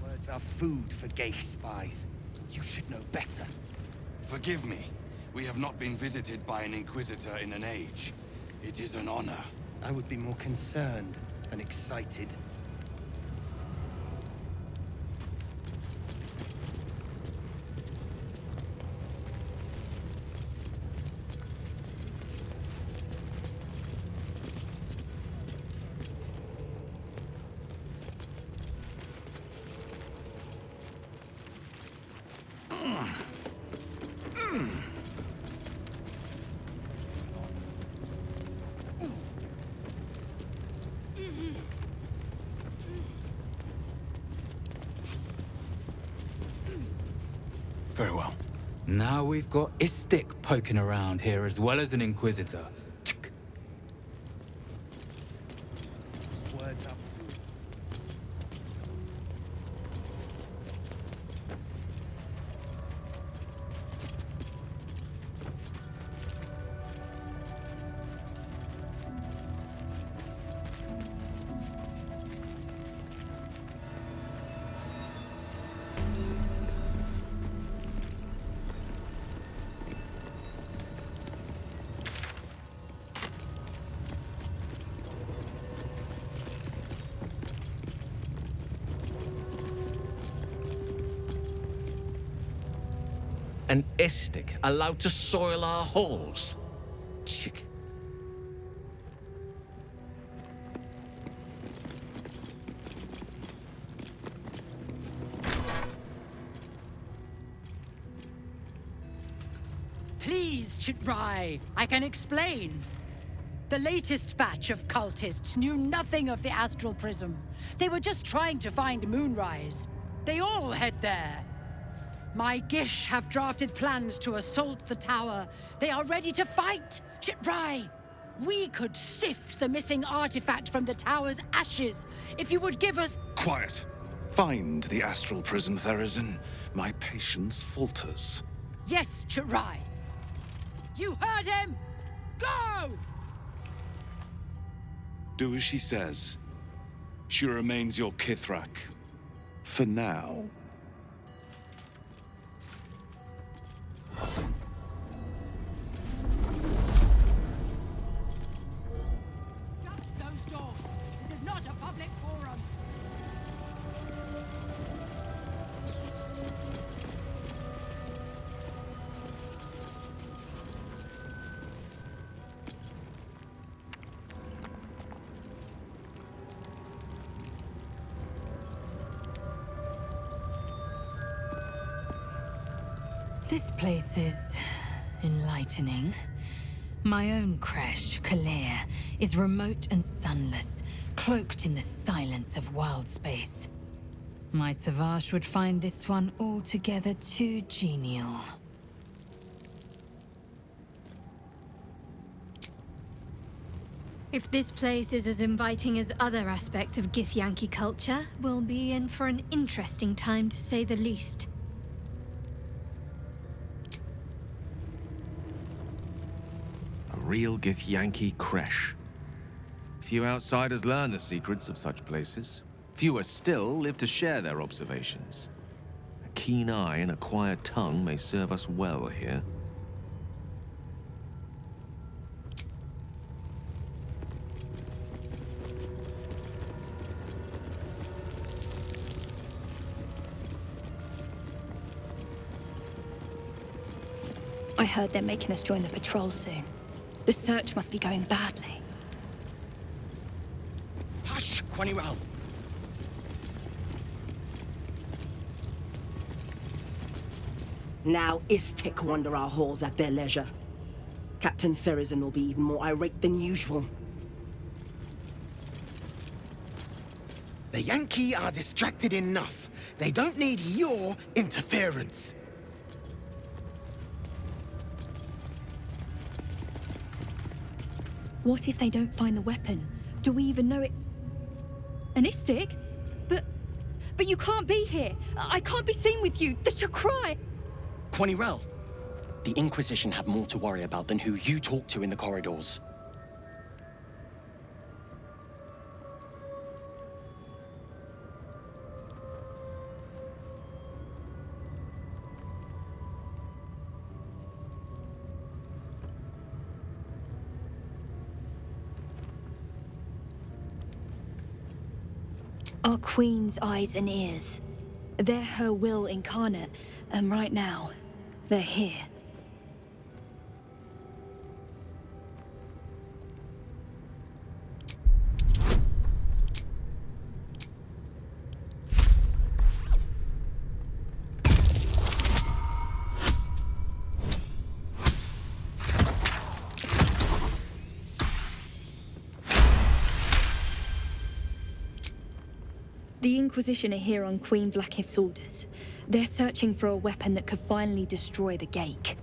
Words are food for gay spies. You should know better. Forgive me. We have not been visited by an Inquisitor in an age. It is an honor. I would be more concerned than excited. Very well. Now we've got Istik poking around here as well as an Inquisitor. Words are An Istik allowed to soil our halls? Chick. Please, Chitrai, I can explain. The latest batch of cultists knew nothing of the Astral Prism. They were just trying to find Moonrise. They all head there. My Gish have drafted plans to assault the tower. They are ready to fight, Chitrai. We could sift the missing artifact from the tower's ashes if you would give us... Quiet. Find the Astral Prism, Therazin. My patience falters. Yes, Chitrai. You heard him! Go! Do as she says. She remains your Kithrak. For now. Shut those doors. This is not a public forum. This place is enlightening. My own crèche, Kalea, is remote and sunless, cloaked in the silence of wild space. My Savage would find this one altogether too genial. If this place is as inviting as other aspects of Githyanki culture, we'll be in for an interesting time to say the least. A real Githyanki Crèche. Few outsiders learn the secrets of such places. Fewer still live to share their observations. A keen eye and a quiet tongue may serve us well here. I heard they're making us join the patrol soon. The search must be going badly. Hush, Quaniral! Now Istik wander our halls at their leisure. Captain Therizin will be even more irate than usual. The Yankee are distracted enough. They don't need your interference. What if they don't find the weapon? Do we even know it? An Istik? But you can't be here. I can't be seen with you. The Chakrai. Quanirel, the Inquisition have more to worry about than who you talk to in the corridors. Our Queen's eyes and ears. They're her will incarnate, and right now, they're here. The Inquisition are here on Queen Vlakiv's orders. They're searching for a weapon that could finally destroy the Gate.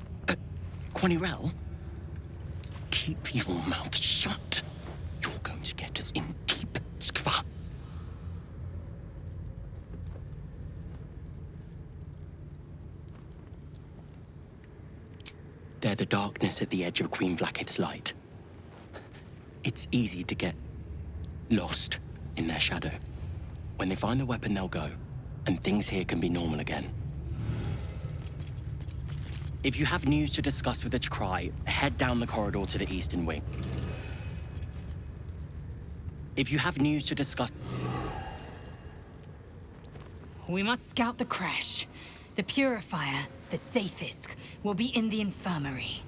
Quanirel, keep your mouth shut. You're going to get us in deep, Skva. They're the darkness at the edge of Queen Vlakith's light. It's easy to get lost in their shadow. When they find the weapon, they'll go, and things here can be normal again. If you have news to discuss with the Chakrai, head down the corridor to the eastern wing. If you have news to discuss... We must scout the Crèche. The Purifier, the safest, will be in the infirmary.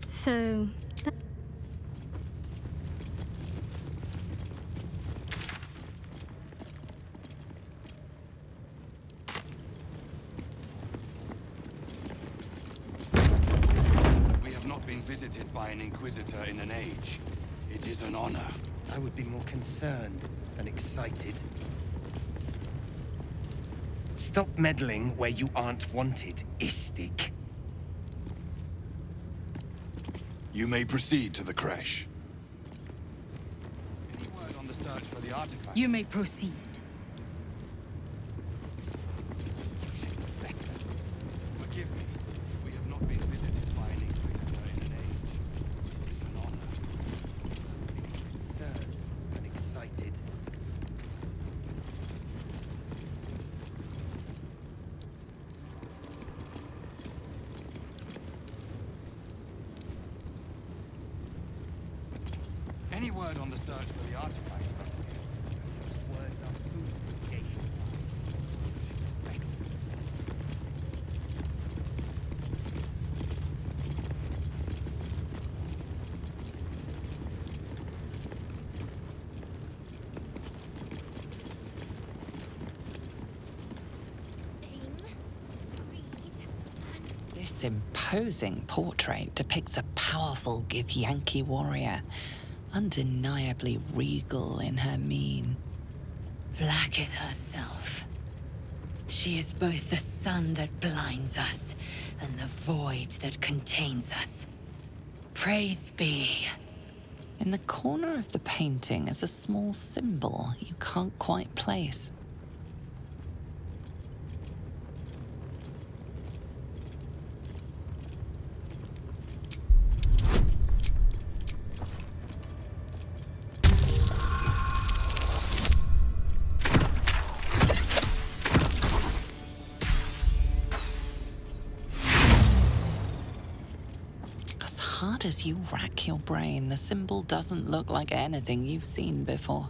So... We have not been visited by an Inquisitor in an age. It is an honor. I would be more concerned than excited. Stop meddling where you aren't wanted, Istik. You may proceed to the Crèche. Any word on the search for the artifact? You may proceed. You should know better. Forgive me. We have not been visited by an Inquisitor in an age. It is an honor. Concerned and excited. Any word on the search for the artifact, Rusty? Those words are food for gay spies. You should know better. This imposing portrait depicts a powerful Githyanki warrior, undeniably regal in her mien. Vlakith herself. She is both the sun that blinds us and the void that contains us. Praise be. In the corner of the painting is a small symbol you can't quite place. As you rack your brain, the symbol doesn't look like anything you've seen before.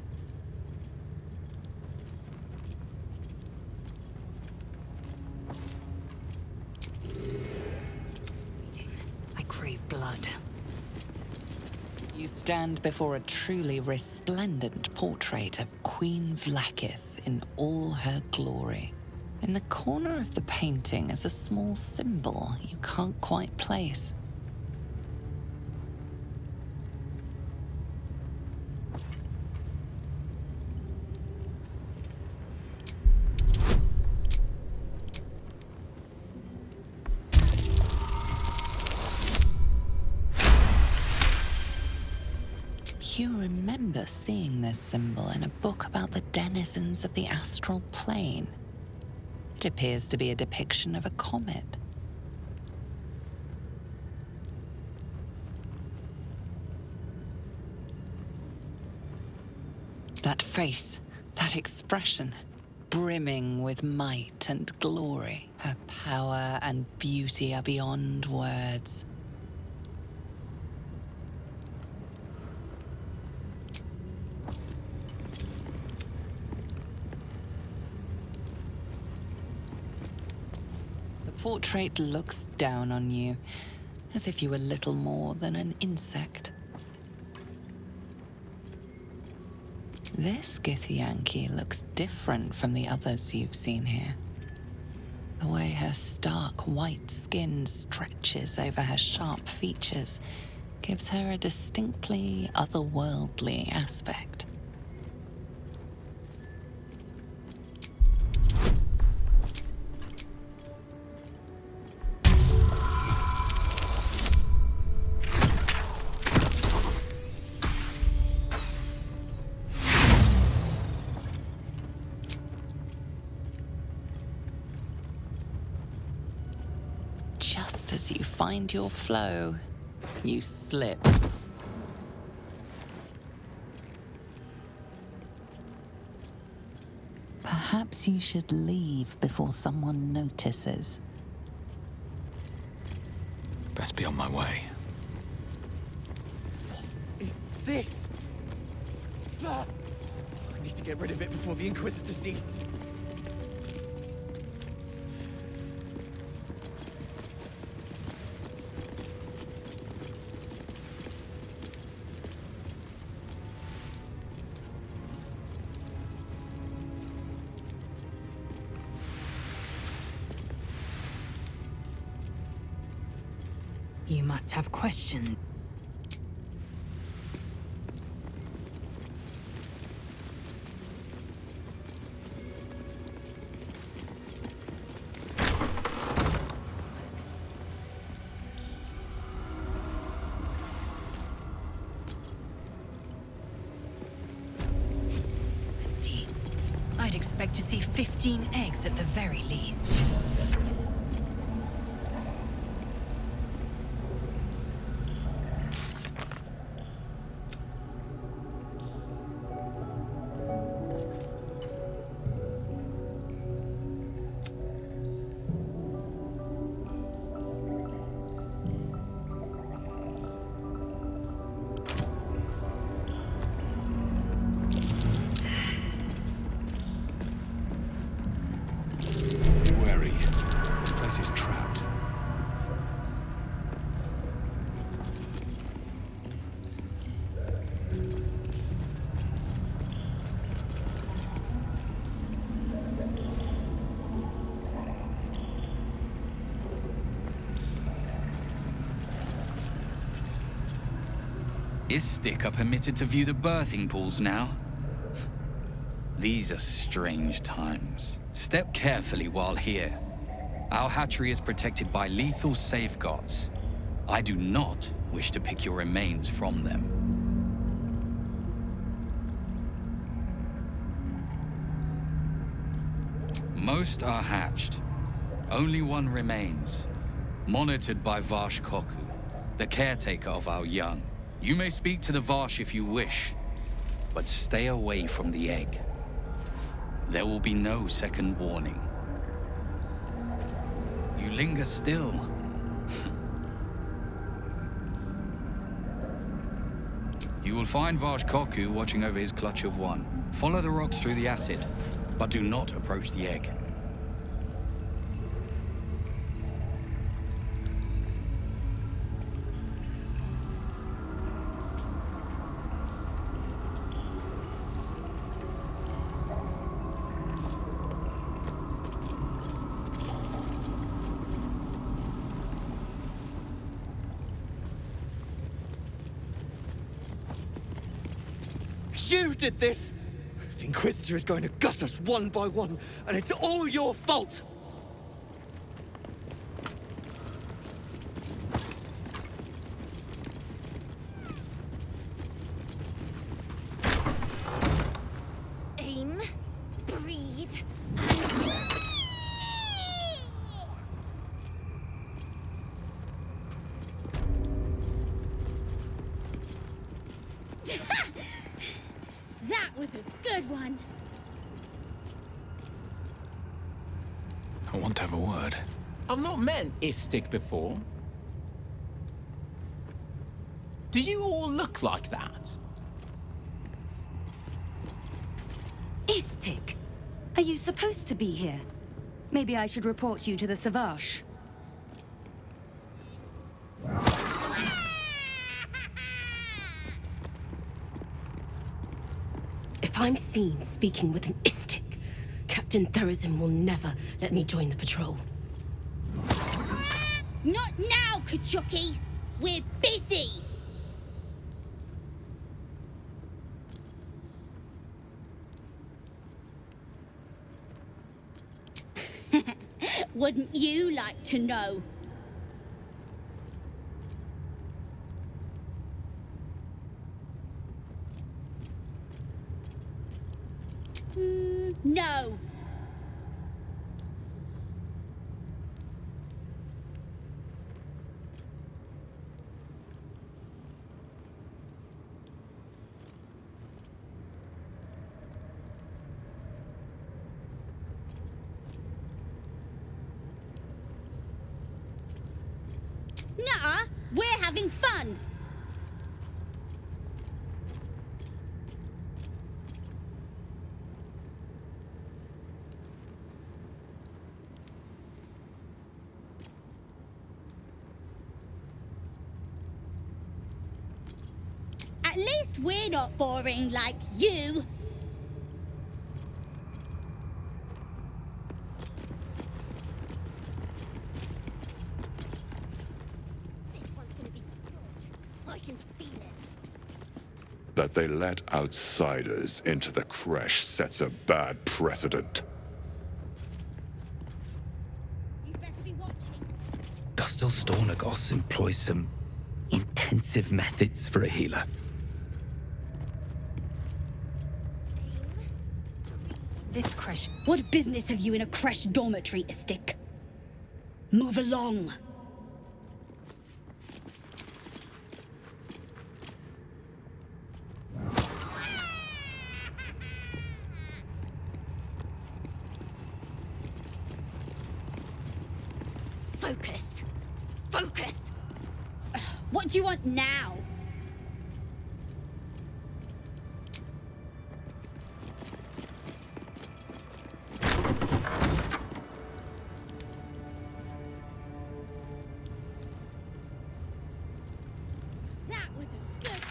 stand before a truly resplendent portrait of Queen Vlaakith in all her glory. In the corner of the painting is a small symbol you can't quite place. You remember seeing this symbol in a book about the denizens of the astral plane. It appears to be a depiction of a comet. That face, that expression, brimming with might and glory. Her power and beauty are beyond words. The portrait looks down on you, as if you were little more than an insect. This Githyanki looks different from the others you've seen here. The way her stark white skin stretches over her sharp features gives her a distinctly otherworldly aspect. Just as you find your flow, you slip. Perhaps you should leave before someone notices. Best be on my way. Is this? I need to get rid of it before the Inquisitor sees. You must have questions. Empty. I'd expect to see 15 eggs at the very least. Istik are permitted to view the birthing pools now. These are strange times. Step carefully while here. Our hatchery is protected by lethal safeguards. I do not wish to pick your remains from them. Most are hatched. Only one remains, monitored by Varsh Koku, the caretaker of our young. You may speak to the Varsh if you wish, but stay away from the egg. There will be no second warning. You linger still. You will find Varsh Koku watching over his clutch of one. Follow the rocks through the acid, but do not approach the egg. You did this! The Inquisitor is going to gut us one by one, and it's all your fault! Aim, breathe, That was a good one. I want to have a word. I've not met an Istik before. Do you all look like that? Istik? Are you supposed to be here? Maybe I should report you to the Savage. If I'm seen speaking with an Istik, Captain Therizin will never let me join the patrol. Not now, Kachuki! We're busy! Wouldn't you like to know? No. Nuh-uh, we're having fun. At least we're not boring like you. I can feel it. That they let outsiders into the Crèche sets a bad precedent. You'd better be watching. Dustil Stornagos employs some intensive methods for a healer. This Crèche... What business have you in a Crèche dormitory, Istik? Move along. Focus. Focus. What do you want now? That was a good...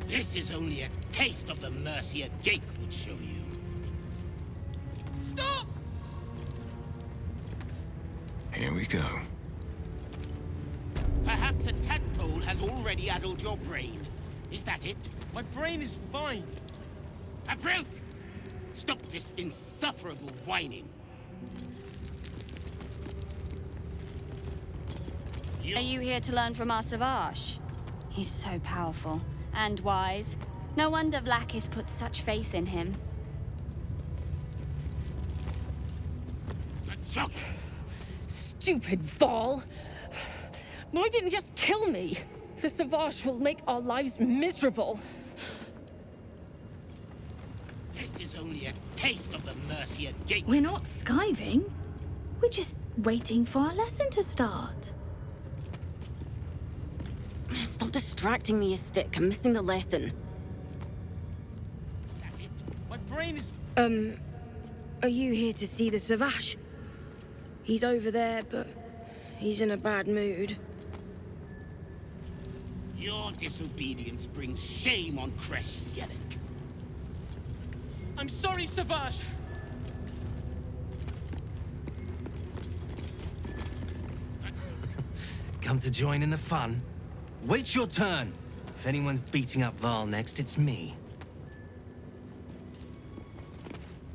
This is only a taste of the mercy a gate would show you. Stop! Here we go. Perhaps a tadpole has already addled your brain. Is that it? My brain is fine. Avril! Stop this insufferable whining. Are you here to learn from our Savage? He's so powerful and wise. No wonder Vlaakith put such faith in him. Stupid Val! Why didn't you just kill me? The Savage will make our lives miserable. This is only a taste of the mercy a gate. We're not skiving. We're just waiting for our lesson to start. Stop distracting me, you stick. I'm missing the lesson. My brain is... Are you here to see the Savage? He's over there, but he's in a bad mood. Your disobedience brings shame on Crèche Yellick. I'm sorry, Savage! Come to join in the fun? Wait your turn. If anyone's beating up Varl next, it's me.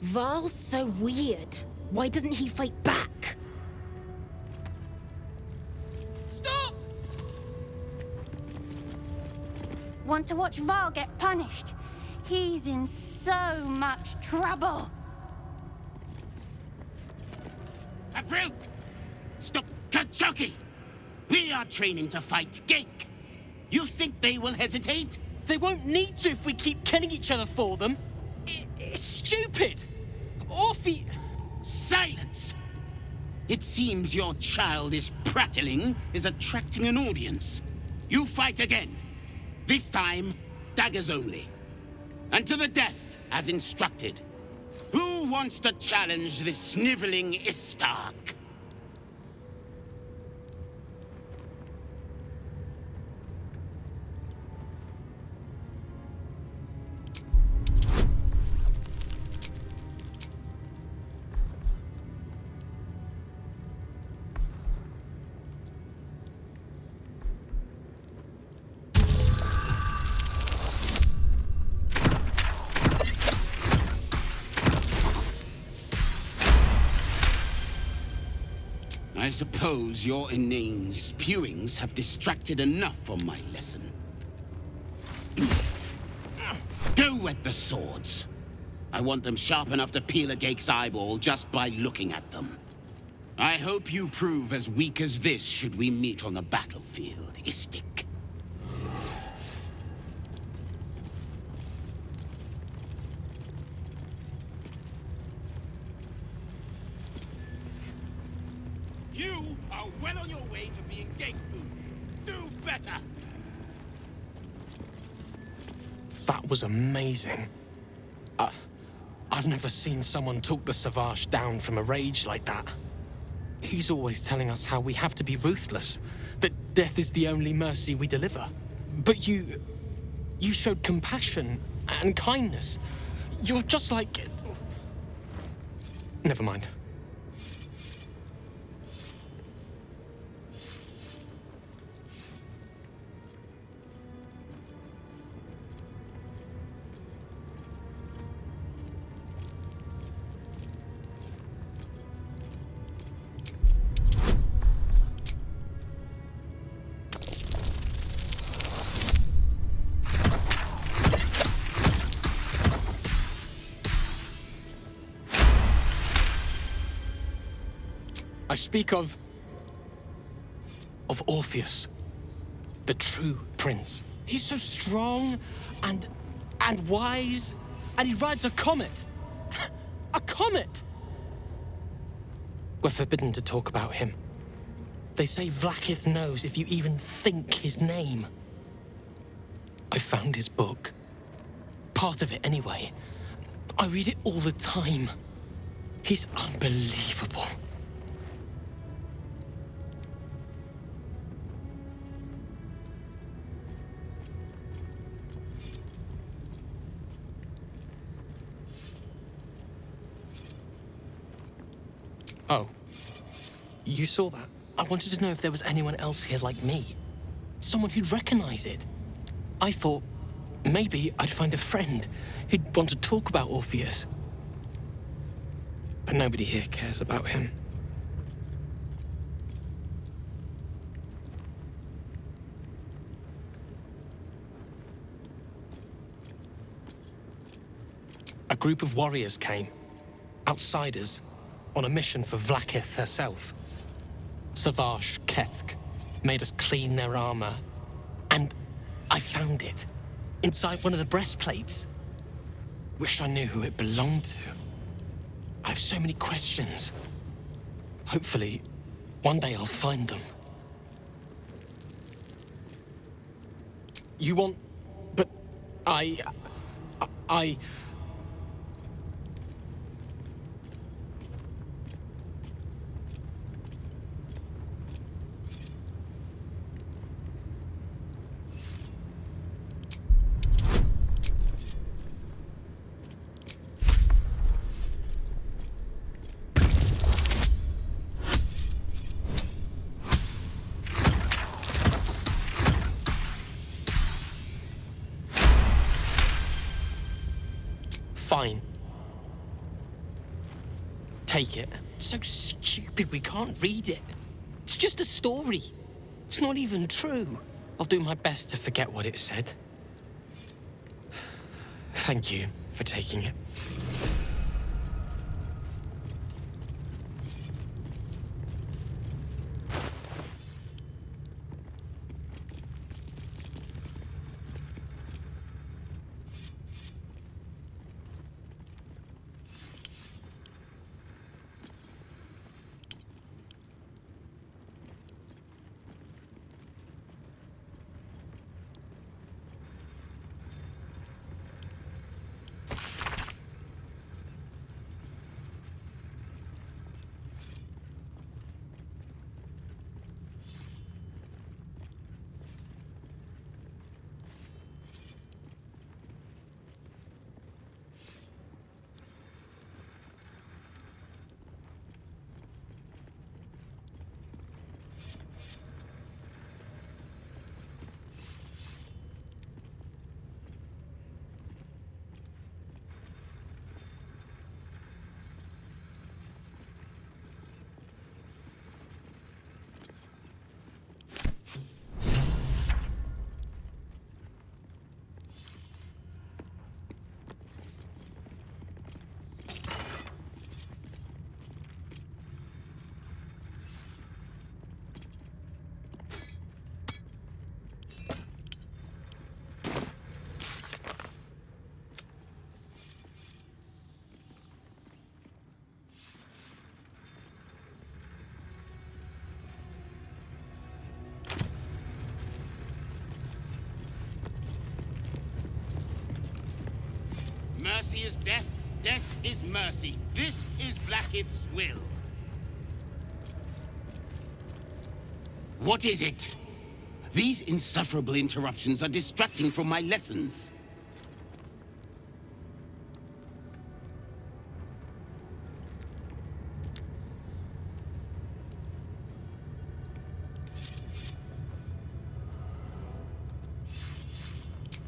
Varl's so weird. Why doesn't he fight back? Stop! Want to watch Varl get punished? He's in so much trouble. Avril! Stop Kachaki! We are training to fight Gake. You think they will hesitate? They won't need to if we keep killing each other for them. It's stupid! Orphe... Silence! It seems your childish prattling is attracting an audience. You fight again. This time, daggers only. And to the death, as instructed. Who wants to challenge this sniveling Istark? I suppose your inane spewings have distracted enough from my lesson. Go at the swords. I want them sharp enough to peel a Gake's eyeball just by looking at them. I hope you prove as weak as this should we meet on the battlefield, Istik. You are well on your way to being Gake food. Do better! That was amazing. I've never seen someone talk the Savage down from a rage like that. He's always telling us how we have to be ruthless, that death is the only mercy we deliver. But you showed compassion and kindness. You're just like... Never mind. I speak of Orpheus, the true prince. He's so strong and wise, and he rides a comet. A comet! We're forbidden to talk about him. They say Vlaakith knows if you even think his name. I found his book. Part of it, anyway. I read it all the time. He's unbelievable. Oh. You saw that? I wanted to know if there was anyone else here like me. Someone who'd recognize it. I thought maybe I'd find a friend who'd want to talk about Orpheus. But nobody here cares about him. A group of warriors came. Outsiders. On a mission for Vlaakith herself. Savage Kethk made us clean their armor. And I found it. Inside one of the breastplates. Wish I knew who it belonged to. I have so many questions. Hopefully, one day I'll find them. You want... But... I... Fine. Take it. It's so stupid we can't read it. It's just a story. It's not even true. I'll do my best to forget what it said. Thank you for taking it. Mercy is death, death is mercy. This is Blackith's will. What is it? These insufferable interruptions are distracting from my lessons.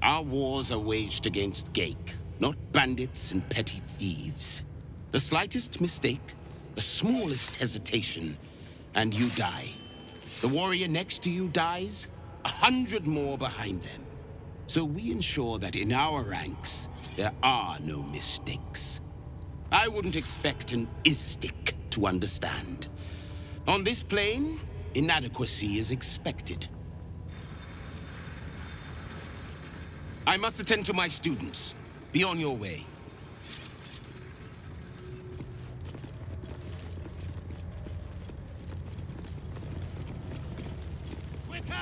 Our wars are waged against Gake, not bandits and petty thieves. The slightest mistake, the smallest hesitation, and you die. The warrior next to you dies, 100 more behind them. So we ensure that in our ranks, there are no mistakes. I wouldn't expect an Istik to understand. On this plane, inadequacy is expected. I must attend to my students. Be on your way. Quicker!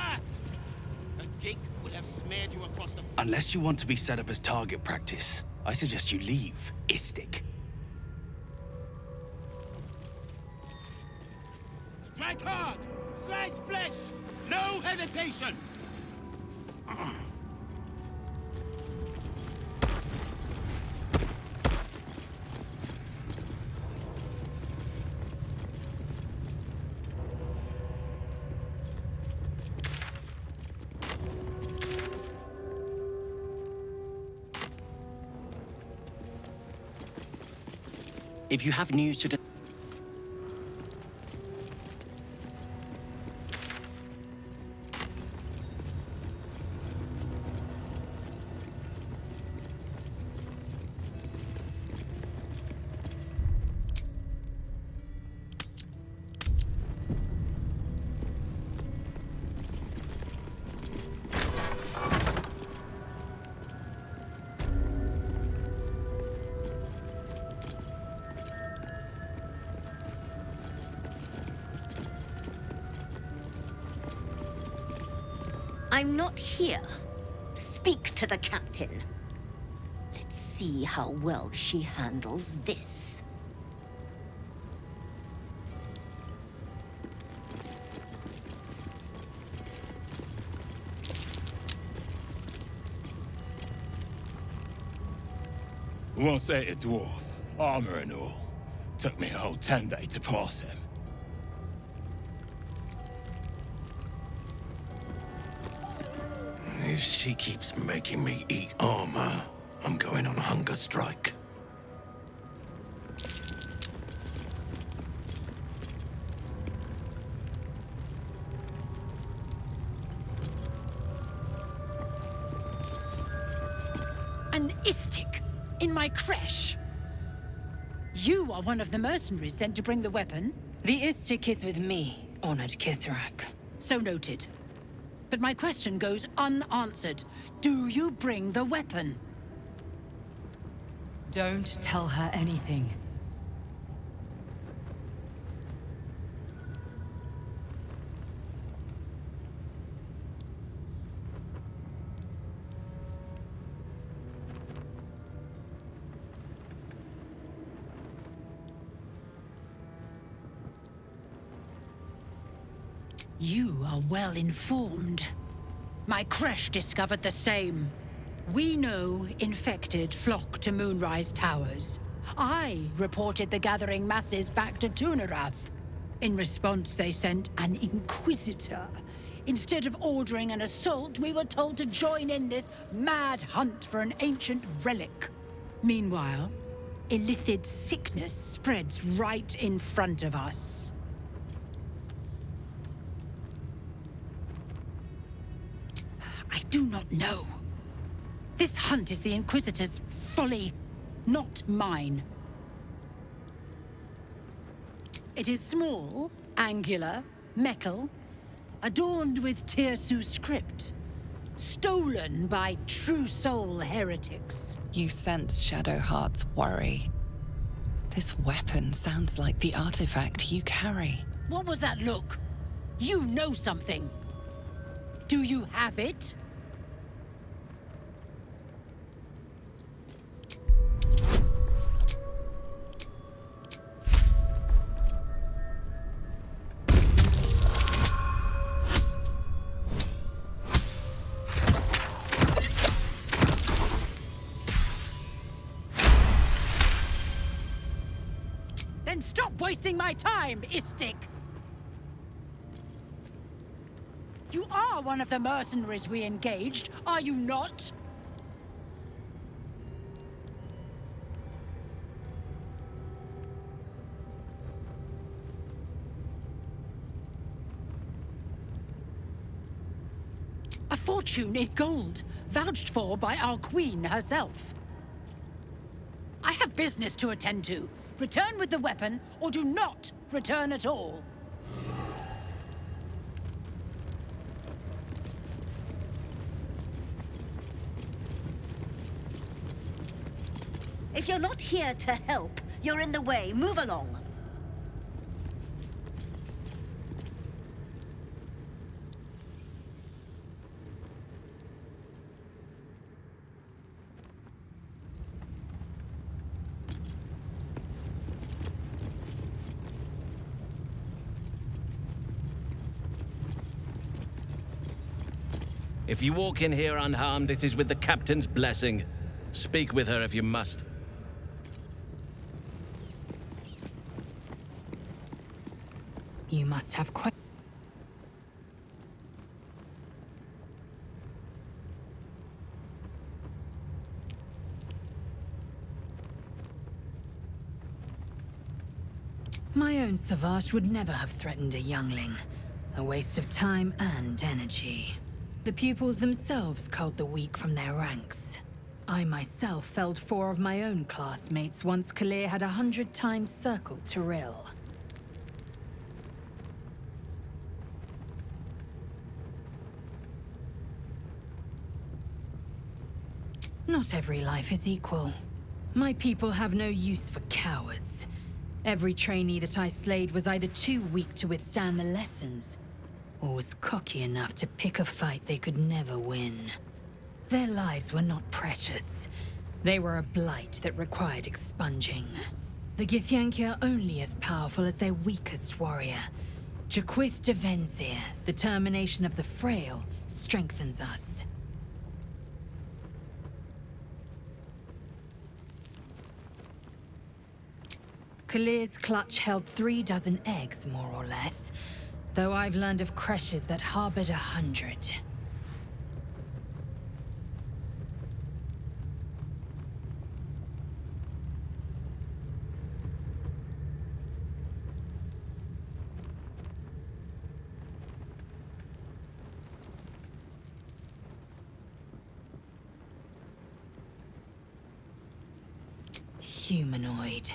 A Gake would have smeared you across the... Unless you want to be set up as target practice, I suggest you leave, Istik. Strike hard! Slice flesh! No hesitation! If you have news to... I'm not here. Speak to the captain. Let's see how well she handles this. Once ate a dwarf, armor and all. Took me a whole 10 days to pass him. If she keeps making me eat armor, I'm going on hunger strike. An Istik in my crèche. You are one of the mercenaries sent to bring the weapon. The Istik is with me, honored Githyanki. So noted. But my question goes unanswered. Do you bring the weapon? Don't tell her anything. You are well informed. My crèche discovered the same. We know infected flock to Moonrise Towers. I reported the gathering masses back to Tunarath. In response, they sent an Inquisitor. Instead of ordering an assault, we were told to join in this mad hunt for an ancient relic. Meanwhile, illithid sickness spreads right in front of us. I do not know. This hunt is the Inquisitor's folly, not mine. It is small, angular, metal, adorned with Tirsu script, stolen by True Soul heretics. You sense Shadowheart's worry. This weapon sounds like the artifact you carry. What was that look? You know something. Do you have it? Then stop wasting my time, Istik! You are one of the mercenaries we engaged, are you not? A fortune in gold, vouched for by our queen herself. I have business to attend to. Return with the weapon, or do not return at all. If you're not here to help, you're in the way. Move along. If you walk in here unharmed, it is with the captain's blessing. Speak with her if you must. You must have quite... My own Savage would never have threatened a youngling. A waste of time and energy. The pupils themselves culled the weak from their ranks. I myself felled 4 of my own classmates once Kalir had 100 times circled Tyrell. Not every life is equal. My people have no use for cowards. Every trainee that I slayed was either too weak to withstand the lessons, or was cocky enough to pick a fight they could never win. Their lives were not precious. They were a blight that required expunging. The Githyanki are only as powerful as their weakest warrior. Jaquith de Venzir, the termination of the frail, strengthens us. Kalir's clutch held 3 dozen eggs, more or less. Though I've learned of crèches that harbored 100. humanoid.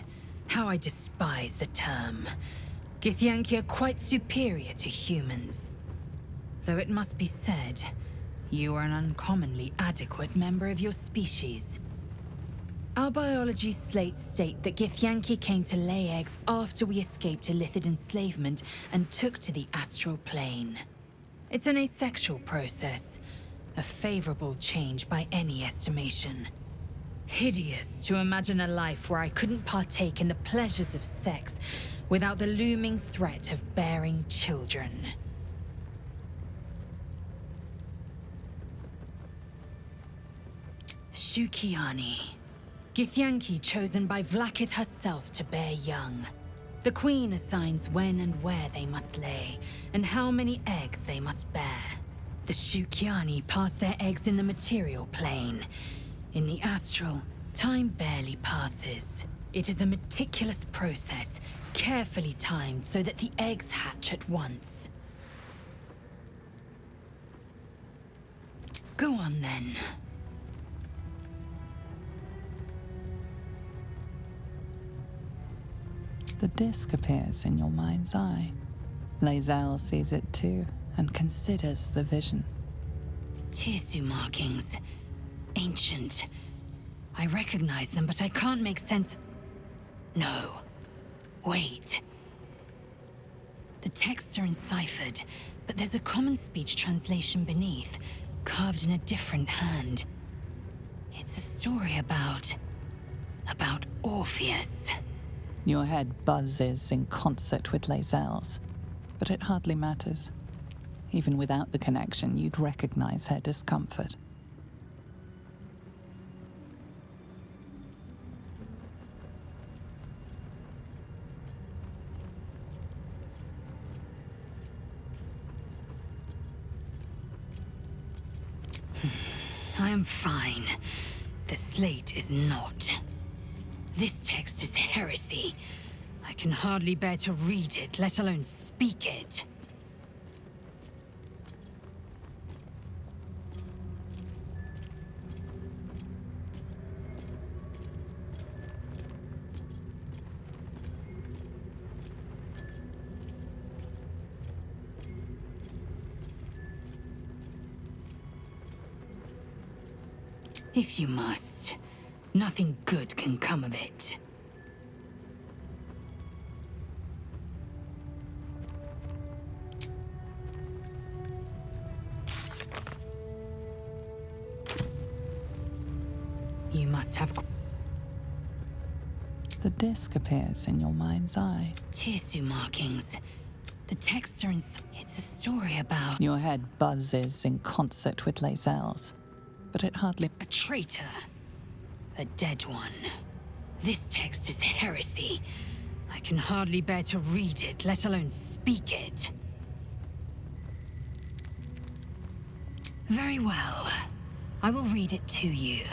How I despise the term. Githyanki are quite superior to humans. Though it must be said, you are an uncommonly adequate member of your species. Our biology slates state that Githyanki came to lay eggs after we escaped Illithid enslavement and took to the astral plane. It's an asexual process, a favorable change by any estimation. Hideous to imagine a life where I couldn't partake in the pleasures of sex without the looming threat of bearing children. Shukiani. Githyanki chosen by Vlaakith herself to bear young. The Queen assigns when and where they must lay, and how many eggs they must bear. The Shukiani pass their eggs in the material plane. In the astral, time barely passes. It is a meticulous process, carefully timed so that the eggs hatch at once. Go on then. The disc appears in your mind's eye. Lae'zel sees it too, and considers the vision. Tirsu markings. Ancient. I recognize them, but I can't make sense. No. Wait. The texts are enciphered, but there's a common speech translation beneath, carved in a different hand. It's a story about Orpheus. Your head buzzes in concert with Lae'zel's, but it hardly matters. Even without the connection, you'd recognize her discomfort. I am fine. The slate is not. This text is heresy. I can hardly bear to read it, let alone speak it. If you must. Nothing good can come of it. You must have... The disc appears in your mind's eye. Tirsu markings. The texts are in... It's a story about... Your head buzzes in concert with Lae'zel's, but it hardly... A traitor. A dead one. This text is heresy. I can hardly bear to read it, let alone speak it. Very well. I will read it to you.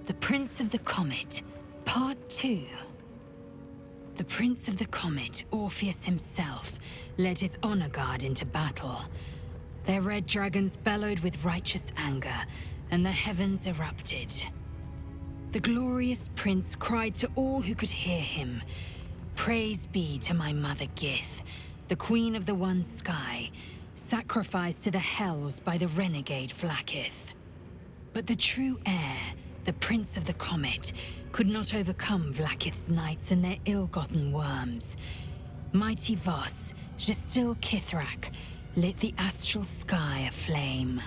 The Prince of the Comet, Part 2. The Prince of the Comet, Orpheus himself, led his honor guard into battle. Their red dragons bellowed with righteous anger, and the heavens erupted. The glorious prince cried to all who could hear him, "Praise be to my mother Gith, the queen of the one sky, sacrificed to the hells by the renegade Vlaakith." But the true heir, the Prince of the Comet, could not overcome Vlaakith's knights and their ill-gotten worms. Mighty Voss, Gestil Kithrak, lit the astral sky aflame.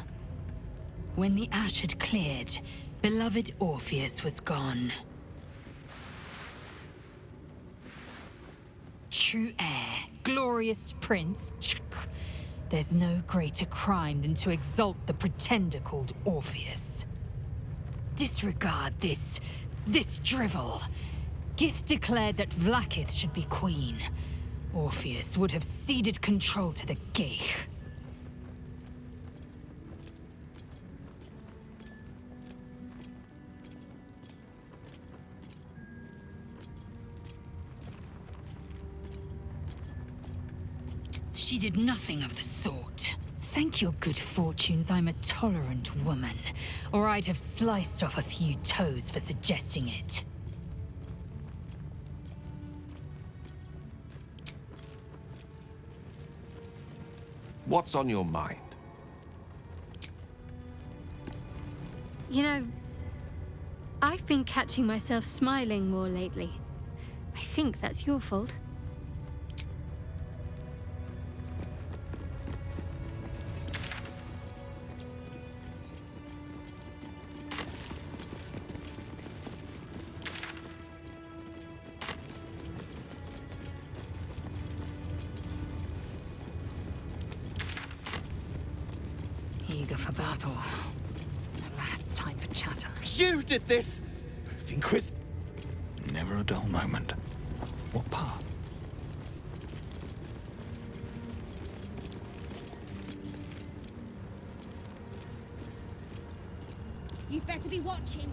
When the ash had cleared, beloved Orpheus was gone. True heir, glorious prince, there's no greater crime than to exalt the pretender called Orpheus. Disregard this drivel. Gith declared that Vlaakith should be queen. Orpheus would have ceded control to the Geich. She did nothing of the sort. Thank your good fortunes I'm a tolerant woman, or I'd have sliced off a few toes for suggesting it. What's on your mind? You know, I've been catching myself smiling more lately. I think that's your fault. Eager for battle. Last time for chatter. You did this! Never a dull moment. What part? You'd better be watching.